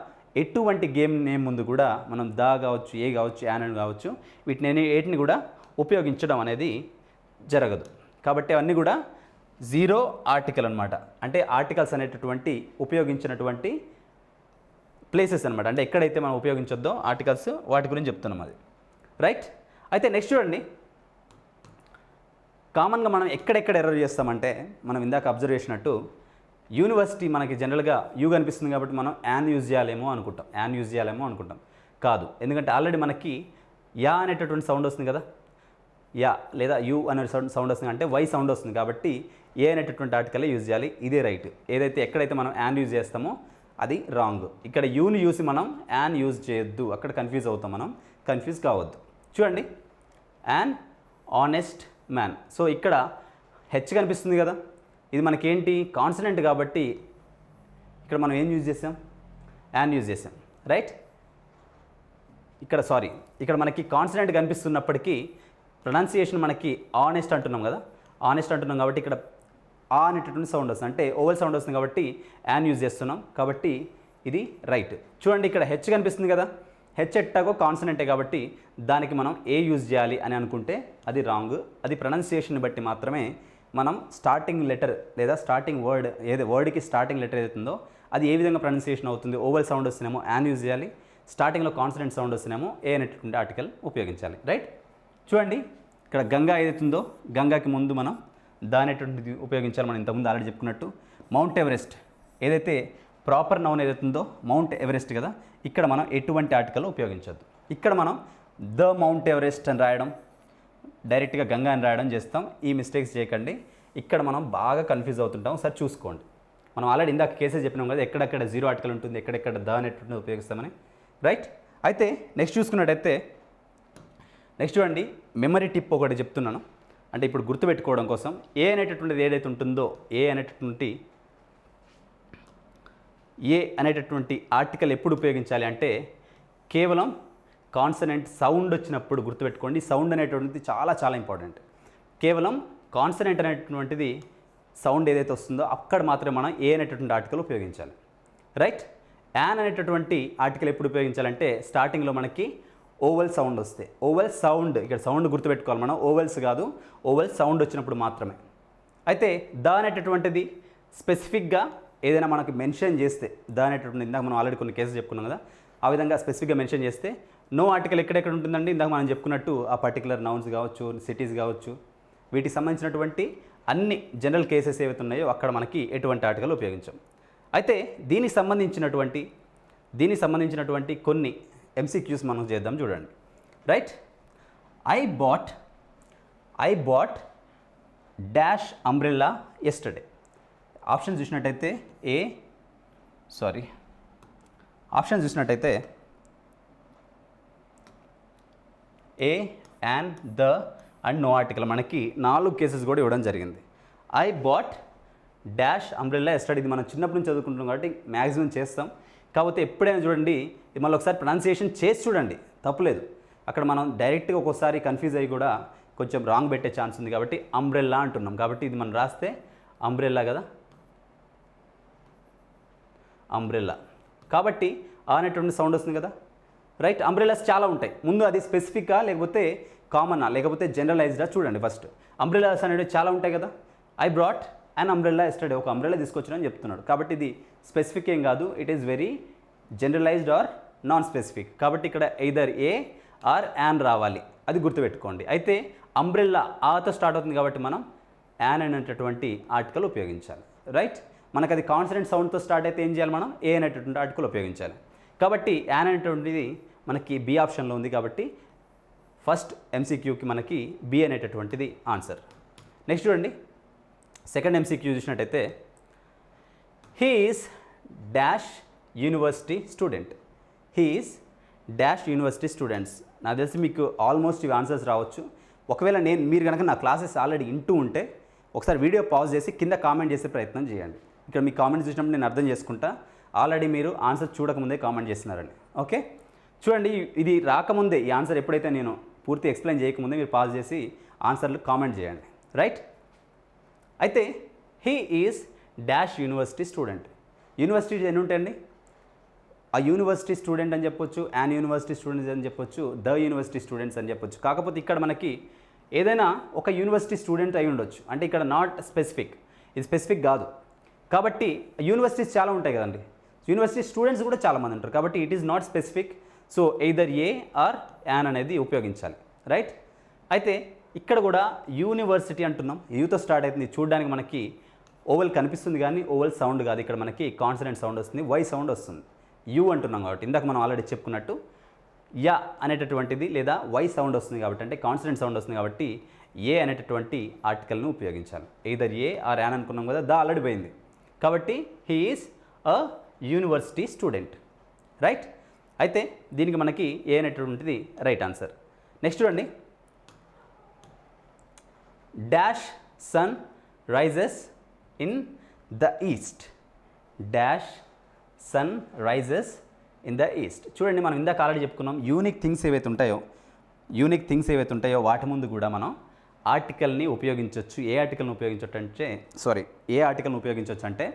ఎటువంటి గేమ్ నేమ్ ముందు కూడా మనం దా కావచ్చు, ఏ కావచ్చు, యాన్ కావచ్చు, వీటిని కూడా ఉపయోగించడం అనేది జరగదు. కాబట్టి అవన్నీ కూడా జీరో ఆర్టికల్ అనమాట. అంటే ఆర్టికల్స్ అనేటటువంటి ఉపయోగించినటువంటి ప్లేసెస్ అనమాట. అంటే ఎక్కడైతే మనం ఉపయోగించొద్దో ఆర్టికల్స్ వాటి గురించి చెప్తున్నాం అది. రైట్. అయితే నెక్స్ట్ చూడండి, కామన్గా మనం ఎక్కడెక్కడ ఎర్రర్ చేస్తామంటే మనం ఇందాక అబ్జర్వ్ చేసినట్టు యూనివర్సిటీ మనకి జనరల్గా యూ కనిపిస్తుంది కాబట్టి మనం యాన్ యూజ్ చేయాలేమో అనుకుంటాం. కాదు, ఎందుకంటే ఆల్రెడీ మనకి యా అనేటటువంటి సౌండ్ వస్తుంది కదా, యా లేదా యూ అనే సౌండ్ వస్తుంది, అంటే వై సౌండ్ వస్తుంది కాబట్టి ఏ అనేటటువంటి ఆర్టికలే యూజ్ చేయాలి. ఇదే రైట్. ఏదైతే ఎక్కడైతే మనం యాన్ యూజ్ చేస్తామో అది రాంగ్. ఇక్కడ యూని చూసి మనం యాన్ యూజ్ చేయొద్దు, అక్కడ కన్ఫ్యూజ్ అవుతాం. మనం కన్ఫ్యూజ్ కావద్దు. చూడండి, యాన్ ఆనెస్ట్ మ్యాన్. సో ఇక్కడ హెచ్ కనిపిస్తుంది కదా, ఇది మనకేంటి కాన్సనెంట్ కాబట్టి ఇక్కడ మనం ఏం యూజ్ చేసాం, యాన్ యూజ్ చేసాం. రైట్. ఇక్కడ మనకి కాన్సనెంట్ కనిపిస్తున్నప్పటికీ ప్రొనౌన్సియేషన్ మనకి ఆనెస్ట్ అంటున్నాం కదా, ఆనెస్ట్ అంటున్నాం కాబట్టి ఇక్కడ ఆ అనేటటువంటి సౌండ్ వస్తుంది, అంటే ఓవల్ సౌండ్ వస్తుంది కాబట్టి యాన్ యూజ్ చేస్తున్నాం, కాబట్టి ఇది రైట్. చూడండి, ఇక్కడ హెచ్ కనిపిస్తుంది కదా, హెచ్ ఎట్టాగో కాన్సనెంటే కాబట్టి దానికి మనం ఏ యూజ్ చేయాలి అని అనుకుంటే అది రాంగ్. అది ప్రొనౌన్సియేషన్ బట్టి మాత్రమే మనం స్టార్టింగ్ లెటర్ లేదా స్టార్టింగ్ వర్డ్ వర్డ్కి స్టార్టింగ్ లెటర్ ఏదైతుందో అది ఏ విధంగా ప్రొనౌన్సియేషన్ అవుతుంది. ఓవల్ సౌండ్ వస్తేనేమో యాన్ యూజ్ చేయాలి, స్టార్టింగ్లో కాన్సనెంట్ సౌండ్ వస్తేనేమో ఏ అనేటటువంటి ఆర్టికల్ ఉపయోగించాలి. రైట్. చూడండి, ఇక్కడ గంగా ఏదైతుందో గంగాకి ముందు మనం దా అనేటువంటిది ఉపయోగించాలి. మనం ఇంతకుముందు ఆల్రెడీ చెప్పుకున్నట్టు మౌంట్ ఎవరెస్ట్ ఏదైతే ప్రాపర్ నౌన్ ఏదైతుందో మౌంట్ ఎవరెస్ట్ కదా, ఇక్కడ మనం ఎటువంటి ఆర్టికల్ ఉపయోగించద్దు. ఇక్కడ మనం ద మౌంట్ ఎవరెస్ట్ అని రాయడం, డైరెక్ట్గా గంగా అని రాయడం చేస్తాం. ఈ మిస్టేక్స్ చేయకండి, ఇక్కడ మనం బాగా కన్ఫ్యూజ్ అవుతుంటాం. ఒకసారి చూసుకోండి. మనం ఆల్రెడీ ఇందాక కేసెస్ చెప్పినాం కదా, ఎక్కడెక్కడ జీరో ఆర్టికల్ ఉంటుంది, ఎక్కడెక్కడ ద అనేటువంటిది ఉపయోగిస్తామని. రైట్. అయితే నెక్స్ట్ చూసుకున్నట్టయితే చూడండి, మెమరీ టిప్ ఒకటి చెప్తున్నాను. అంటే ఇప్పుడు గుర్తుపెట్టుకోవడం కోసం ఏ అనేటటువంటిది ఏదైతే ఉంటుందో ఏ అనేటటువంటి ఆర్టికల్ ఎప్పుడు ఉపయోగించాలి అంటే కేవలం కాన్సనెంట్ సౌండ్ వచ్చినప్పుడు గుర్తుపెట్టుకోండి. సౌండ్ అనేటువంటిది చాలా చాలా ఇంపార్టెంట్. కేవలం కాన్సనెంట్ అనేటువంటిది సౌండ్ ఏదైతే వస్తుందో అక్కడ మాత్రమే మనం ఏ అనేటటువంటి ఆర్టికల్ ఉపయోగించాలి. రైట్. యాన్ అనేటటువంటి ఆర్టికల్ ఎప్పుడు ఉపయోగించాలంటే స్టార్టింగ్లో మనకి ఓవల్ సౌండ్ వస్తే, ఓవల్ సౌండ్ ఇక్కడ సౌండ్ గుర్తుపెట్టుకోవాలి మనం, ఓవల్స్ కాదు, ఓవల్ సౌండ్ వచ్చినప్పుడు మాత్రమే. అయితే ద అనేటటువంటిది స్పెసిఫిక్గా ఏదైనా మనకు మెన్షన్ చేస్తే ద అనేటటువంటి ఇందాక మనం ఆల్రెడీ కొన్ని కేసెస్ చెప్పుకున్నాం కదా, ఆ విధంగా స్పెసిఫిక్గా మెన్షన్ చేస్తే నో ఆర్టికల్ ఎక్కడెక్కడ ఉంటుందండి. ఇందాక మనం చెప్పుకున్నట్టు ఆ పర్టికులర్ నౌన్స్ కావచ్చు, సిటీస్ కావచ్చు, వీటికి సంబంధించినటువంటి అన్ని జనరల్ కేసెస్ ఏవైతే ఉన్నాయో అక్కడ మనకి ఎటువంటి ఆర్టికల్ ఉపయోగించాం. అయితే దీనికి సంబంధించినటువంటి కొన్ని MCQs మనం చేద్దాం. చూడండి. Right. I bought dash umbrella yesterday. Option చూసినట్టయితే a and the and no article మనకి 4 కేసెస్ కూడా ఇవ్వడం జరిగింది. I bought dash umbrella yesterday, ఇది మనం చిన్నప్పటి నుంచి చదువుకుంటున్నాం కాబట్టి మ్యాక్సిమం చేస్తాం. కాకపోతే ఎప్పుడైనా చూడండి, మళ్ళీ ఒకసారి ప్రొనౌన్సియేషన్ చేసి చూడండి, తప్పులేదు. అక్కడ మనం డైరెక్ట్గా ఒక్కోసారి కన్ఫ్యూజ్ అయ్యి కూడా కొంచెం రాంగ్ పెట్టే ఛాన్స్ ఉంది కాబట్టి అంబ్రెల్లా అంటున్నాం. కాబట్టి ఇది మనం రాస్తే అంబ్రెల్లా కదా, అంబ్రెల్లా. కాబట్టి ఆ అనేటువంటి సౌండ్ వస్తుంది కదా, రైట్. అంబ్రెలాస్ చాలా ఉంటాయి. ముందు అది స్పెసిఫిక్గా లేకపోతే కామనా లేకపోతే జనరలైజ్డా చూడండి. ఫస్ట్ అంబ్రెలాస్ అనేవి చాలా ఉంటాయి కదా. I brought an umbrella yesterday, ఒక అంబ్రెల్లా తీసుకొచ్చానని చెప్తున్నాడు. కాబట్టి ఇది స్పెసిఫిక్ ఏం కాదు, it is very generalized or non specific. కాబట్టి ఇక్కడ ఎయిదర్ ఏ ఆర్ యాన్ రావాలి, అది గుర్తుపెట్టుకోండి. అయితే అంబ్రెల్లా ఆతో స్టార్ట్ అవుతుంది కాబట్టి మనం యాన్ అనేటటువంటి ఆర్టికల్ ఉపయోగించాలి. రైట్. మనకు అది కాన్సనెంట్ సౌండ్తో స్టార్ట్ అయితే ఏం చేయాలి, మనం ఏ అనేటటువంటి ఆర్టికల్ ఉపయోగించాలి. కాబట్టి యాన్ అనేటువంటిది మనకి బి ఆప్షన్లో ఉంది. కాబట్టి ఫస్ట్ ఎంసీక్యూకి మనకి బి అనేటటువంటిది ఆన్సర్. నెక్స్ట్ చూడండి, సెకండ్ ఎంసీక్యూ చూసినట్టయితే he is dash university student. He is dash university students. నాకు తెలిసి మీకు ఆల్మోస్ట్ ఇవి ఆన్సర్స్ రావచ్చు. ఒకవేళ మీరు కనుక నా క్లాసెస్ ఆల్రెడీ వింటూ ఉంటే ఒకసారి వీడియో పాజ్ చేసి కింద కామెంట్ చేసే ప్రయత్నం చేయండి. ఇక్కడ మీ కామెంట్ చూసినప్పుడు నేను అర్థం చేసుకుంటా ఆల్రెడీ మీరు ఆన్సర్ చూడకముందే కామెంట్ చేస్తున్నారని. ఓకే, చూడండి, ఇది రాకముందే ఈ ఆన్సర్ ఎప్పుడైతే నేను పూర్తి ఎక్స్ప్లెయిన్ చేయకముందే మీరు పాజ్ చేసి ఆన్సర్లు కామెంట్ చేయండి. రైట్. అయితే he is dash university student. University ఎన్ని ఉంటాయండి? ఆ యూనివర్సిటీ స్టూడెంట్ అని చెప్పొచ్చు, యాన్ యూనివర్సిటీ స్టూడెంట్స్ అని చెప్పొచ్చు, ద యూనివర్సిటీ స్టూడెంట్స్ అని చెప్పొచ్చు. కాకపోతే ఇక్కడ మనకి ఏదైనా ఒక యూనివర్సిటీ స్టూడెంట్ అయి ఉండొచ్చు. అంటే ఇక్కడ నాట్ స్పెసిఫిక్, ఇది స్పెసిఫిక్ కాదు. కాబట్టి యూనివర్సిటీస్ చాలా ఉంటాయి కదండి, యూనివర్సిటీ స్టూడెంట్స్ కూడా చాలామంది ఉంటారు. కాబట్టి it is not specific. So either a or an అనేది ఉపయోగించాలి. రైట్. అయితే ఇక్కడ కూడా యూనివర్సిటీ అంటున్నాం, యూతో స్టార్ట్ అవుతుంది. చూడడానికి మనకి ఓవెల్ కనిపిస్తుంది కానీ ఓవెల్ సౌండ్ కాదు, ఇక్కడ మనకి కాన్సనెంట్ సౌండ్ వస్తుంది, వై సౌండ్ వస్తుంది. యూ అంటున్నాం కాబట్టి ఇందాక మనం ఆల్రెడీ చెప్పుకున్నట్టు యా అనేటటువంటిది లేదా వై సౌండ్ వస్తుంది కాబట్టి, అంటే కాన్సనెంట్ సౌండ్ వస్తుంది కాబట్టి ఏ అనేటటువంటి ఆర్టికల్ను ఉపయోగించాలి. ఎయిదర్ ఏ ఆర్ యాన్ అనుకున్నాం కదా, ద ఆల్రెడీ పోయింది. కాబట్టి he is a university student. Right. అయితే దీనికి మనకి ఏ అనేటటువంటిది రైట్ ఆన్సర్. నెక్స్ట్ చూడండి, dash sun rises in the east. Dash sun rises in the east. చూడండి, మనం ఇందాక ఆల్రెడీ చెప్పుకున్నాం, యూనిక్ థింగ్స్ ఏవైతే ఉంటాయో వాటి ముందు కూడా మనం ఆర్టికల్ని ఉపయోగించవచ్చు. ఏ ఆర్టికల్ని ఉపయోగించవచ్చు అంటే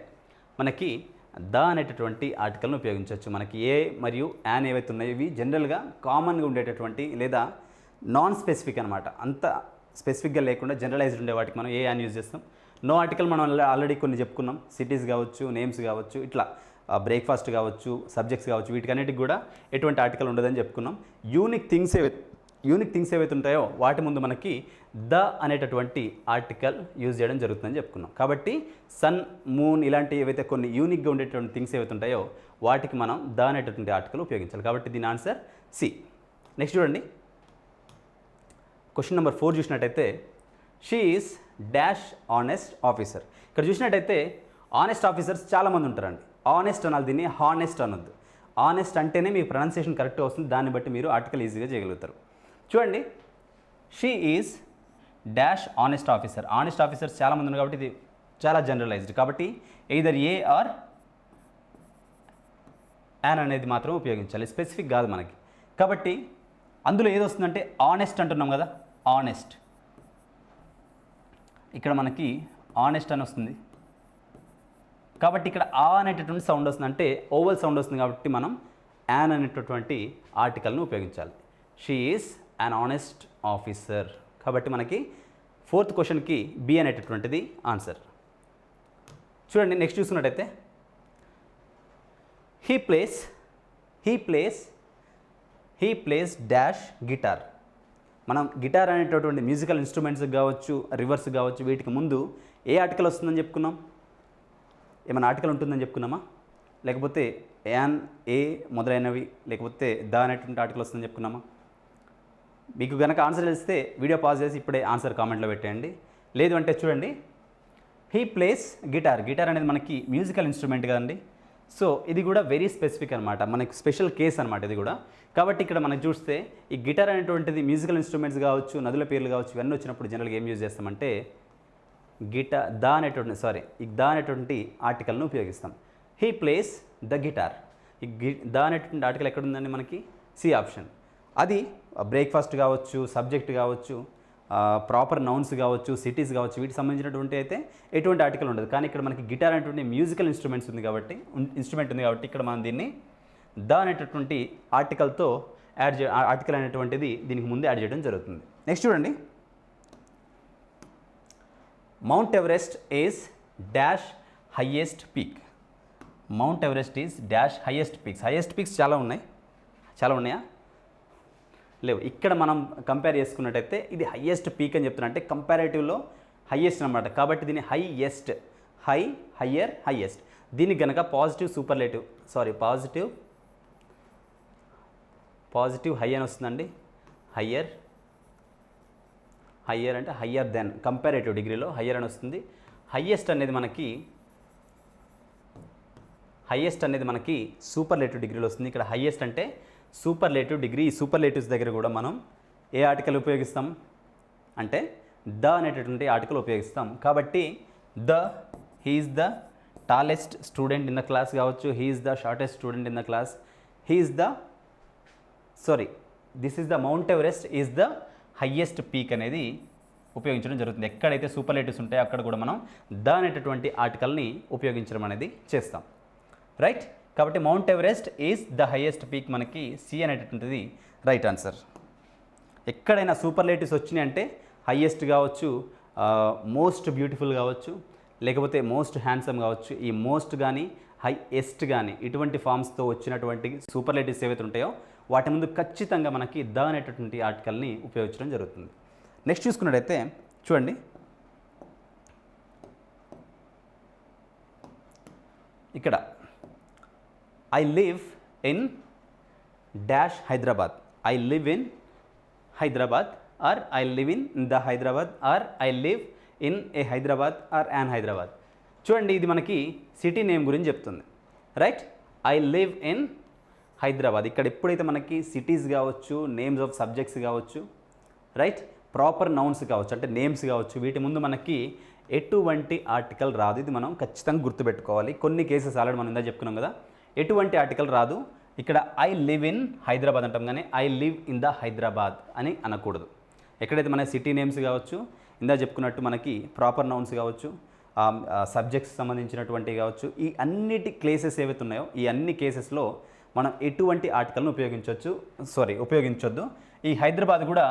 మనకి ద అనేటటువంటి ఆర్టికల్ని ఉపయోగించవచ్చు. మనకి ఏ మరియు యాన్ ఏవైతే ఉన్నాయో ఇవి జనరల్గా కామన్గా ఉండేటటువంటి లేదా నాన్ స్పెసిఫిక్ అనమాట. అంత స్పెసిఫిక్గా లేకుండా జనరలైజ్డ్ ఉండే వాటికి మనం ఏ యాన్ యూజ్ చేస్తాం. నో ఆర్టికల్ మనం ఆల్రెడీ కొన్ని చెప్పుకున్నాం, సిటీస్ కావచ్చు, నేమ్స్ కావచ్చు, ఇట్లా బ్రేక్ఫాస్ట్ కావచ్చు, సబ్జెక్ట్స్ కావచ్చు, వీటికన్నిటికి కూడా ఎటువంటి ఆర్టికల్ ఉండదని చెప్పుకున్నాం. యూనిక్ థింగ్స్ ఏవైతే ఉంటాయో వాటి ముందు మనకి ద అనేటటువంటి ఆర్టికల్ యూజ్ చేయడం జరుగుతుందని చెప్పుకున్నాం. కాబట్టి సన్, మూన్ ఇలాంటి ఏవైతే కొన్ని యూనిక్గా ఉండేటువంటి థింగ్స్ ఏవైతే ఉంటాయో వాటికి మనం ద అనేటటువంటి ఆర్టికల్ ఉపయోగించాలి. కాబట్టి దీని ఆన్సర్ సి. నెక్స్ట్ చూడండి, క్వశ్చన్ నెంబర్ 4 చూసినట్టయితే she is dash honest officer. ఇక్కడ చూసినట్టయితే ఆనెస్ట్ ఆఫీసర్స్ చాలామంది ఉంటారండి. ఆనెస్ట్ అనాలి, దీన్ని హానెస్ట్ అనొద్దు. ఆనెస్ట్ అంటేనే మీకు ప్రొనౌన్సియేషన్ కరెక్ట్గా వస్తుంది, దాన్ని బట్టి మీరు ఆర్టికల్ ఈజీగా చేయగలుగుతారు. చూడండి, she is dash honest officer. Honest officers చాలామంది ఉన్నారు కాబట్టి ఇది చాలా జనరలైజ్డ్. కాబట్టి ఎయిదర్ ఏ ఆర్ యాన్ అనేది మాత్రం ఉపయోగించాలి, స్పెసిఫిక్ కాదు మనకి. కాబట్టి అందులో ఏది వస్తుందంటే ఆనెస్ట్ అంటున్నాం కదా, ఆనెస్ట్. ఇక్కడ మనకి ఆనెస్ట్ అని వస్తుంది కాబట్టి ఇక్కడ ఆ అనేటటువంటి సౌండ్ వస్తుంది, అంటే ఓవల్ సౌండ్ వస్తుంది కాబట్టి మనం యాన్ అనేటటువంటి ఆర్టికల్ను ఉపయోగించాలి. She is an honest officer. కాబట్టి మనకి 4th క్వశ్చన్కి బి అనేటటువంటిది ఆన్సర్. చూడండి, నెక్స్ట్ చూసుకున్నట్టయితే హీ ప్లేస్ డాష్ గిటార్. మనం గిటార్ అనేటటువంటి మ్యూజికల్ ఇన్స్ట్రుమెంట్స్ కావచ్చు, రివర్స్ కావచ్చు, వీటికి ముందు ఏ ఆర్టికల్ వస్తుందని చెప్పుకున్నాం? ఏమైనా ఆర్టికల్ ఉంటుందని చెప్పుకున్నామా? లేకపోతే యాన్, ఏ మొదలైనవి, లేకపోతే ద అనేటువంటి ఆర్టికల్ వస్తుందని చెప్పుకున్నామా? మీకు కనుక ఆన్సర్ తెలిస్తే వీడియో పాజ్ చేసి ఇప్పుడే ఆన్సర్ కామెంట్లో పెట్టేయండి. లేదు అంటే చూడండి, హీ ప్లేస్ గిటార్. గిటార్ అనేది మనకి మ్యూజికల్ ఇన్స్ట్రుమెంట్ కదండి. సో ఇది కూడా వెరీ స్పెసిఫిక్ అనమాట, మనకి స్పెషల్ కేస్ అనమాట ఇది కూడా. కాబట్టి ఇక్కడ మనం చూస్తే ఈ గిటార్ అనేటువంటిది మ్యూజికల్ ఇన్స్ట్రుమెంట్స్ కావచ్చు, నదుల పేర్లు కావచ్చు, ఇవన్నీ వచ్చినప్పుడు జనరల్గా ఏం యూజ్ చేస్తామంటే ద అనేటువంటి ఆర్టికల్ను ఉపయోగిస్తాం. He plays the guitar. ఈ ద అనేటువంటి ఆర్టికల్ ఎక్కడ ఉందండి మనకి? C option. అది బ్రేక్ఫాస్ట్ కావచ్చు, సబ్జెక్ట్ కావచ్చు, ప్రాపర్ నౌన్స్ కావచ్చు, సిటీస్ కావచ్చు, వీటికి సంబంధించినటువంటి అయితే ఎటువంటి ఆర్టికల్ ఉండదు. కానీ ఇక్కడ మనకి గిటార్ అనేటువంటి మ్యూజికల్ ఇన్స్ట్రుమెంట్ ఉంది కాబట్టి ఇక్కడ మనం దీన్ని ద అనేటటువంటి ఆర్టికల్తో ఆర్టికల్ అనేటువంటిది దీనికి ముందే యాడ్ చేయడం జరుగుతుంది. నెక్స్ట్ చూడండి, mount Everest is dash highest peak. Mount Everest is dash highest peaks. Highest peaks చాలా ఉన్నాయా? లేవు. ఇక్కడ మనం కంపేర్ చేసుకున్నట్టయితే ఇది హైయెస్ట్ పీక్ అని చెప్తున్నా, అంటే కంపారేటివ్లో హైయెస్ట్ అనమాట. కాబట్టి దీన్ని హైయెస్ట్, హయ్యర్, హైయెస్ట్. దీనికి కనుక పాజిటివ్ హై అని వస్తుందండి. హయ్యర్ అంటే హయ్యర్ దెన్, కంపారేటివ్ డిగ్రీలో హయ్యర్ అని వస్తుంది. హైయెస్ట్ అనేది మనకి సూపర్లేటివ్ డిగ్రీలో వస్తుంది. ఇక్కడ హైయెస్ట్ అంటే సూపర్లేటివ్ డిగ్రీ. ఈ సూపర్లేటివ్స్ దగ్గర కూడా మనం ఏ ఆర్టికల్ ఉపయోగిస్తాం అంటే ద అనేటటువంటి ఆర్టికల్ ఉపయోగిస్తాం. కాబట్టి he is the tallest student in the class కావచ్చు, he is the shortest student in the class, this is the Mount Everest is the highest peak అనేది ఉపయోగించడం జరుగుతుంది. ఎక్కడైతే సూపర్లేటివ్స్ ఉంటాయో అక్కడ కూడా మనం ద అనేటటువంటి ఆర్టికల్ని ఉపయోగించడం అనేది చేస్తాం. రైట్. కాబట్టి mount Everest is the highest peak, మనకి సి అనేటటువంటిది రైట్ ఆన్సర్. ఎక్కడైనా సూపర్లేటివ్స్ వచ్చినాయి అంటే హైయెస్ట్ కావచ్చు, మోస్ట్ బ్యూటిఫుల్ కావచ్చు, లేకపోతే మోస్ట్ హ్యాండ్సమ్ కావచ్చు. ఈ మోస్ట్ కానీ హైయెస్ట్ కానీ ఇటువంటి ఫామ్స్తో వచ్చినటువంటి సూపర్లేటివ్స్ ఏవైతే ఉంటాయో వాటి ముందు ఖచ్చితంగా మనకి ద అనేటటువంటి ఆర్టికల్ని ఉపయోగించడం జరుగుతుంది. నెక్స్ట్ చూసుకున్నట్టయితే చూడండి, ఇక్కడ I live in dash Hyderabad. I live in Hyderabad, or I live in the Hyderabad, or I live in a Hyderabad, or an Hyderabad. చూడండి, ఇది మనకి సిటీ నేమ్ గురించి చెప్తుంది. Right. I live in Hyderabad. ఇక్కడ ఎప్పుడైతే మనకి సిటీస్ కావచ్చు, నేమ్స్ ఆఫ్ సబ్జెక్ట్స్ కావచ్చు, రైట్, ప్రాపర్ నౌన్స్ కావచ్చు, అంటే నేమ్స్ కావచ్చు, వీటి ముందు మనకి ఎటువంటి ఆర్టికల్ రాదు. ఇది మనం ఖచ్చితంగా గుర్తుపెట్టుకోవాలి. కొన్ని కేసెస్ ఆల్రెడీ మనం ఇందా చెప్పుకున్నాం కదా, ఎటువంటి ఆర్టికల్ రాదు. ఇక్కడ ఐ లివ్ ఇన్ హైదరాబాద్ అంటాం, కానీ I live in the Hyderabad అని అనకూడదు. ఎక్కడైతే మన సిటీ నేమ్స్ కావచ్చు, ఇందా చెప్పుకున్నట్టు మనకి ప్రాపర్ నౌన్స్ కావచ్చు, సబ్జెక్ట్స్ సంబంధించినటువంటివి కావచ్చు, ఈ అన్నిటి కేసెస్ ఏవైతే ఉన్నాయో ఈ అన్ని కేసెస్లో మనం ఎటువంటి ఆర్టికల్ను ఉపయోగించొద్దు. ఈ హైదరాబాద్ కూడా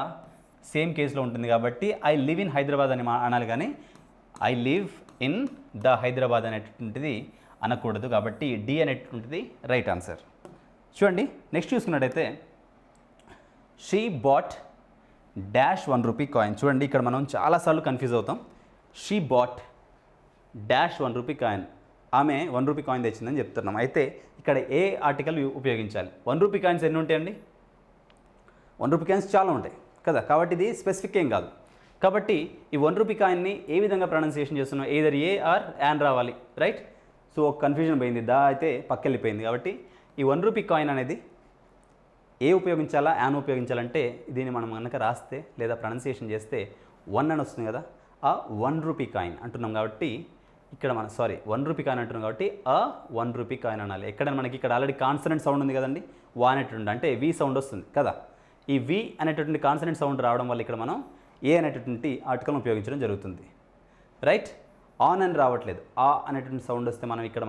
సేమ్ కేసులో ఉంటుంది కాబట్టి ఐ లివ్ ఇన్ హైదరాబాద్ అని అనాలి, కానీ I live in the Hyderabad అనేటువంటిది అనకూడదు. కాబట్టి డి అనేటువంటిది రైట్ ఆన్సర్. చూడండి, నెక్స్ట్ చూసుకున్నట్టయితే she bought dash 1 rupee coin. చూడండి, ఇక్కడ మనం చాలాసార్లు కన్ఫ్యూజ్ అవుతాం. She bought dash 1 rupee coin. ఆమె 1 రూపీ కాయిన్ తెచ్చిందని చెప్తున్నాం. అయితే ఇక్కడ ఏ ఆర్టికల్ ఉపయోగించాలి? 1 రూపీ కాయిన్స్ ఎన్ని ఉంటాయండి? 1 రూపీ కాయిన్స్ చాలా ఉంటాయి కదా, కాబట్టి ఇది స్పెసిఫిక్ ఏం కాదు. కాబట్టి ఈ 1 రూపీ కాయిన్ని ఏ విధంగా ప్రొనౌన్సియేషన్ చేస్తున్నాం? ఏదర్ ఏ ఆర్ యాన్ రావాలి. రైట్. సో కన్ఫ్యూజన్ పోయింది, దా అయితే పక్కెళ్ళిపోయింది. కాబట్టి ఈ 1 రూపీ కాయిన్ అనేది ఏ ఉపయోగించాలా, యాన్ ఉపయోగించాలంటే దీన్ని మనం కనుక రాస్తే లేదా ప్రొనౌన్సియేషన్ చేస్తే 1 అని వస్తుంది కదా, ఆ 1 రూపీ కాయిన్ అంటున్నాం కాబట్టి ఇక్కడ మనం 1 రూపీ కాయిన్ అంటున్నాం కాబట్టి ఆ 1 రూపీ కాయిన్ అనాలి. ఎక్కడ మనకి ఇక్కడ ఆల్రెడీ కాన్సనెంట్ సౌండ్ ఉంది కదండి, వా అనేటువంటి అంటే వి సౌండ్ వస్తుంది కదా. ఈ వి అనేటటువంటి కాన్సనెంట్ సౌండ్ రావడం వల్ల ఇక్కడ మనం ఏ అనేటటువంటి ఆర్టికల్ని ఉపయోగించడం జరుగుతుంది. రైట్. ఆన్ అని రావట్లేదు, ఆ అనేటువంటి సౌండ్ వస్తే మనం ఇక్కడ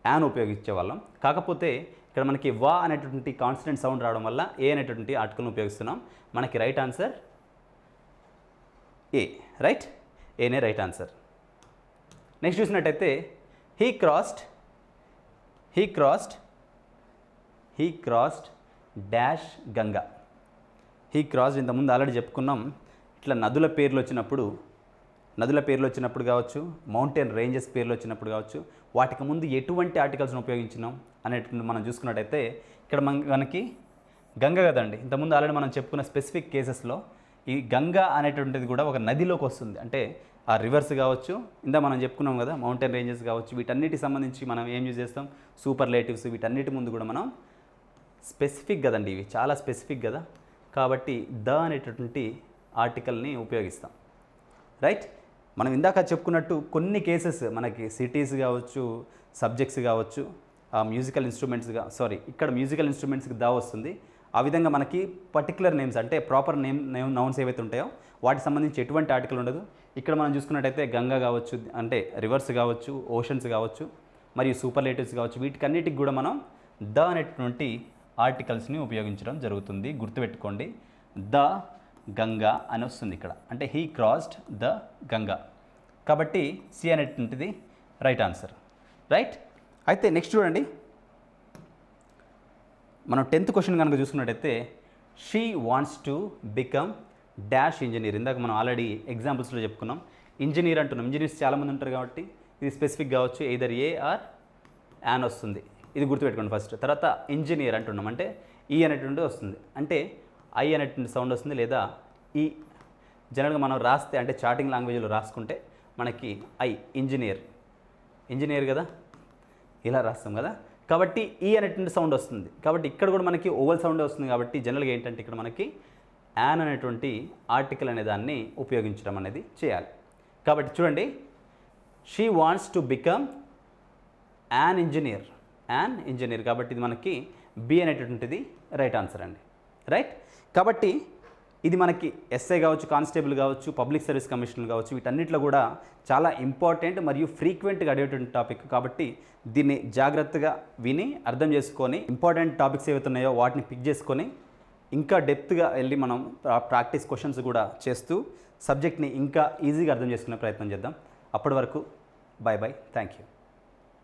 యాన్ ఉపయోగించే వాళ్ళం. కాకపోతే ఇక్కడ మనకి వా అనేటటువంటి కాన్స్టెంట్ సౌండ్ రావడం వల్ల ఏ అనేటటువంటి ఆర్టికల్ని ఉపయోగిస్తున్నాం. మనకి రైట్ ఆన్సర్ ఏ. రైట్, ఏనే రైట్ ఆన్సర్. నెక్స్ట్ చూసినట్టయితే he crossed dash Ganga. He crossed ఇంతకుముందు ఆల్రెడీ చెప్పుకున్నాం. ఇట్లా నదుల పేర్లు వచ్చినప్పుడు కావచ్చు, మౌంటైన్ రేంజెస్ పేర్లు వచ్చినప్పుడు కావచ్చు, వాటికి ముందు ఎటువంటి ఆర్టికల్స్ని ఉపయోగించినాం అనేటువంటి మనం చూసుకున్నట్టయితే ఇక్కడ మనకి గంగ కదండి. ఇంతకుముందు ఆల్రెడీ మనం చెప్పుకున్న స్పెసిఫిక్ కేసెస్లో ఈ గంగా అనేటువంటిది కూడా ఒక నదిలోకి వస్తుంది. అంటే ఆ రివర్స్ కావచ్చు, ఇందా మనం చెప్పుకున్నాం కదా మౌంటైన్ రేంజెస్ కావచ్చు, వీటన్నిటికి సంబంధించి మనం ఏం యూజ్ చేస్తాం? సూపర్లేటివ్స్. వీటన్నిటి ముందు కూడా మనం స్పెసిఫిక్ కదండి, ఇవి చాలా స్పెసిఫిక్ కదా, కాబట్టి ద అనేటటువంటి ఆర్టికల్ని ఉపయోగిస్తాం. రైట్. మనం ఇందాక చెప్పుకున్నట్టు కొన్ని కేసెస్ మనకి సిటీస్ కావచ్చు, సబ్జెక్ట్స్ కావచ్చు, మ్యూజికల్ ఇన్స్ట్రుమెంట్స్గా ఇక్కడ మ్యూజికల్ ఇన్స్ట్రుమెంట్స్కి దా వస్తుంది. ఆ విధంగా మనకి పర్టికులర్ నేమ్స్ అంటే ప్రాపర్ నౌన్స్ ఏవైతే ఉంటాయో వాటికి సంబంధించి ఎటువంటి ఆర్టికల్ ఉండదు. ఇక్కడ మనం చూసుకున్నట్టయితే గంగా కావచ్చు, అంటే రివర్స్ కావచ్చు, ఓషన్స్ కావచ్చు, మరియు సూపర్లేటివ్స్ కావచ్చు, వీటికన్నిటికి కూడా మనం ద అనేటువంటి ఆర్టికల్స్ని ఉపయోగించడం జరుగుతుంది. గుర్తుపెట్టుకోండి, ద గంగా అని వస్తుంది ఇక్కడ, అంటే హీ క్రాస్డ్ ద గంగా. కాబట్టి సి అనేటువంటిది రైట్ ఆన్సర్. రైట్. అయితే నెక్స్ట్ చూడండి, మనం 10th క్వశ్చన్ కనుక చూసుకున్నట్టయితే she wants to become dash engineer. ఇందాక మనం ఆల్రెడీ ఎగ్జాంపుల్స్లో చెప్పుకున్నాం. ఇంజనీర్ అంటున్నాం, ఇంజనీర్స్ చాలామంది ఉంటారు కాబట్టి ఇది స్పెసిఫిక్ కావచ్చు, ఎయిదర్ ఏ ఆర్ యాన్ వస్తుంది. ఇది గుర్తుపెట్టుకోండి ఫస్ట్. తర్వాత ఇంజనీర్ అంటున్నాం అంటే ఈ అనేటువంటి వస్తుంది, అంటే ఐ అనేటువంటి సౌండ్ వస్తుంది, లేదా ఈ. జనరల్గా మనం రాస్తే అంటే చాటింగ్ లాంగ్వేజ్లో రాసుకుంటే మనకి ఐ ఇంజనీర్ కదా, ఇలా రాస్తాం కదా. కాబట్టి ఈ అనేటువంటి సౌండ్ వస్తుంది. కాబట్టి ఇక్కడ కూడా మనకి ఓవల్ సౌండ్ వస్తుంది. కాబట్టి జనరల్గా ఏంటంటే ఇక్కడ మనకి యాన్ అనేటువంటి ఆర్టికల్ అనే దాన్ని ఉపయోగించడం అనేది చేయాలి. కాబట్టి చూడండి, she wants to become an engineer. కాబట్టి ఇది మనకి బి అనేటువంటిది రైట్ ఆన్సర్ అండి. రైట్. కాబట్టి ఇది మనకి ఎస్ఐ కావచ్చు, కానిస్టేబుల్ కావచ్చు, పబ్లిక్ సర్వీస్ కమిషనర్ కావచ్చు, వీటన్నిటిలో కూడా చాలా ఇంపార్టెంట్ మరియు ఫ్రీక్వెంట్గా అడిగేటువంటి టాపిక్. కాబట్టి దీన్ని జాగ్రత్తగా విని అర్థం చేసుకొని ఇంపార్టెంట్ టాపిక్స్ ఏవైతే ఉన్నాయో వాటిని పిక్ చేసుకొని ఇంకా డెప్త్గా వెళ్ళి మనం ప్రాక్టీస్ క్వశ్చన్స్ కూడా చేస్తూ సబ్జెక్ట్ని ఇంకా ఈజీగా అర్థం చేసుకునే ప్రయత్నం చేద్దాం. అప్పటి వరకు బాయ్. Thank you.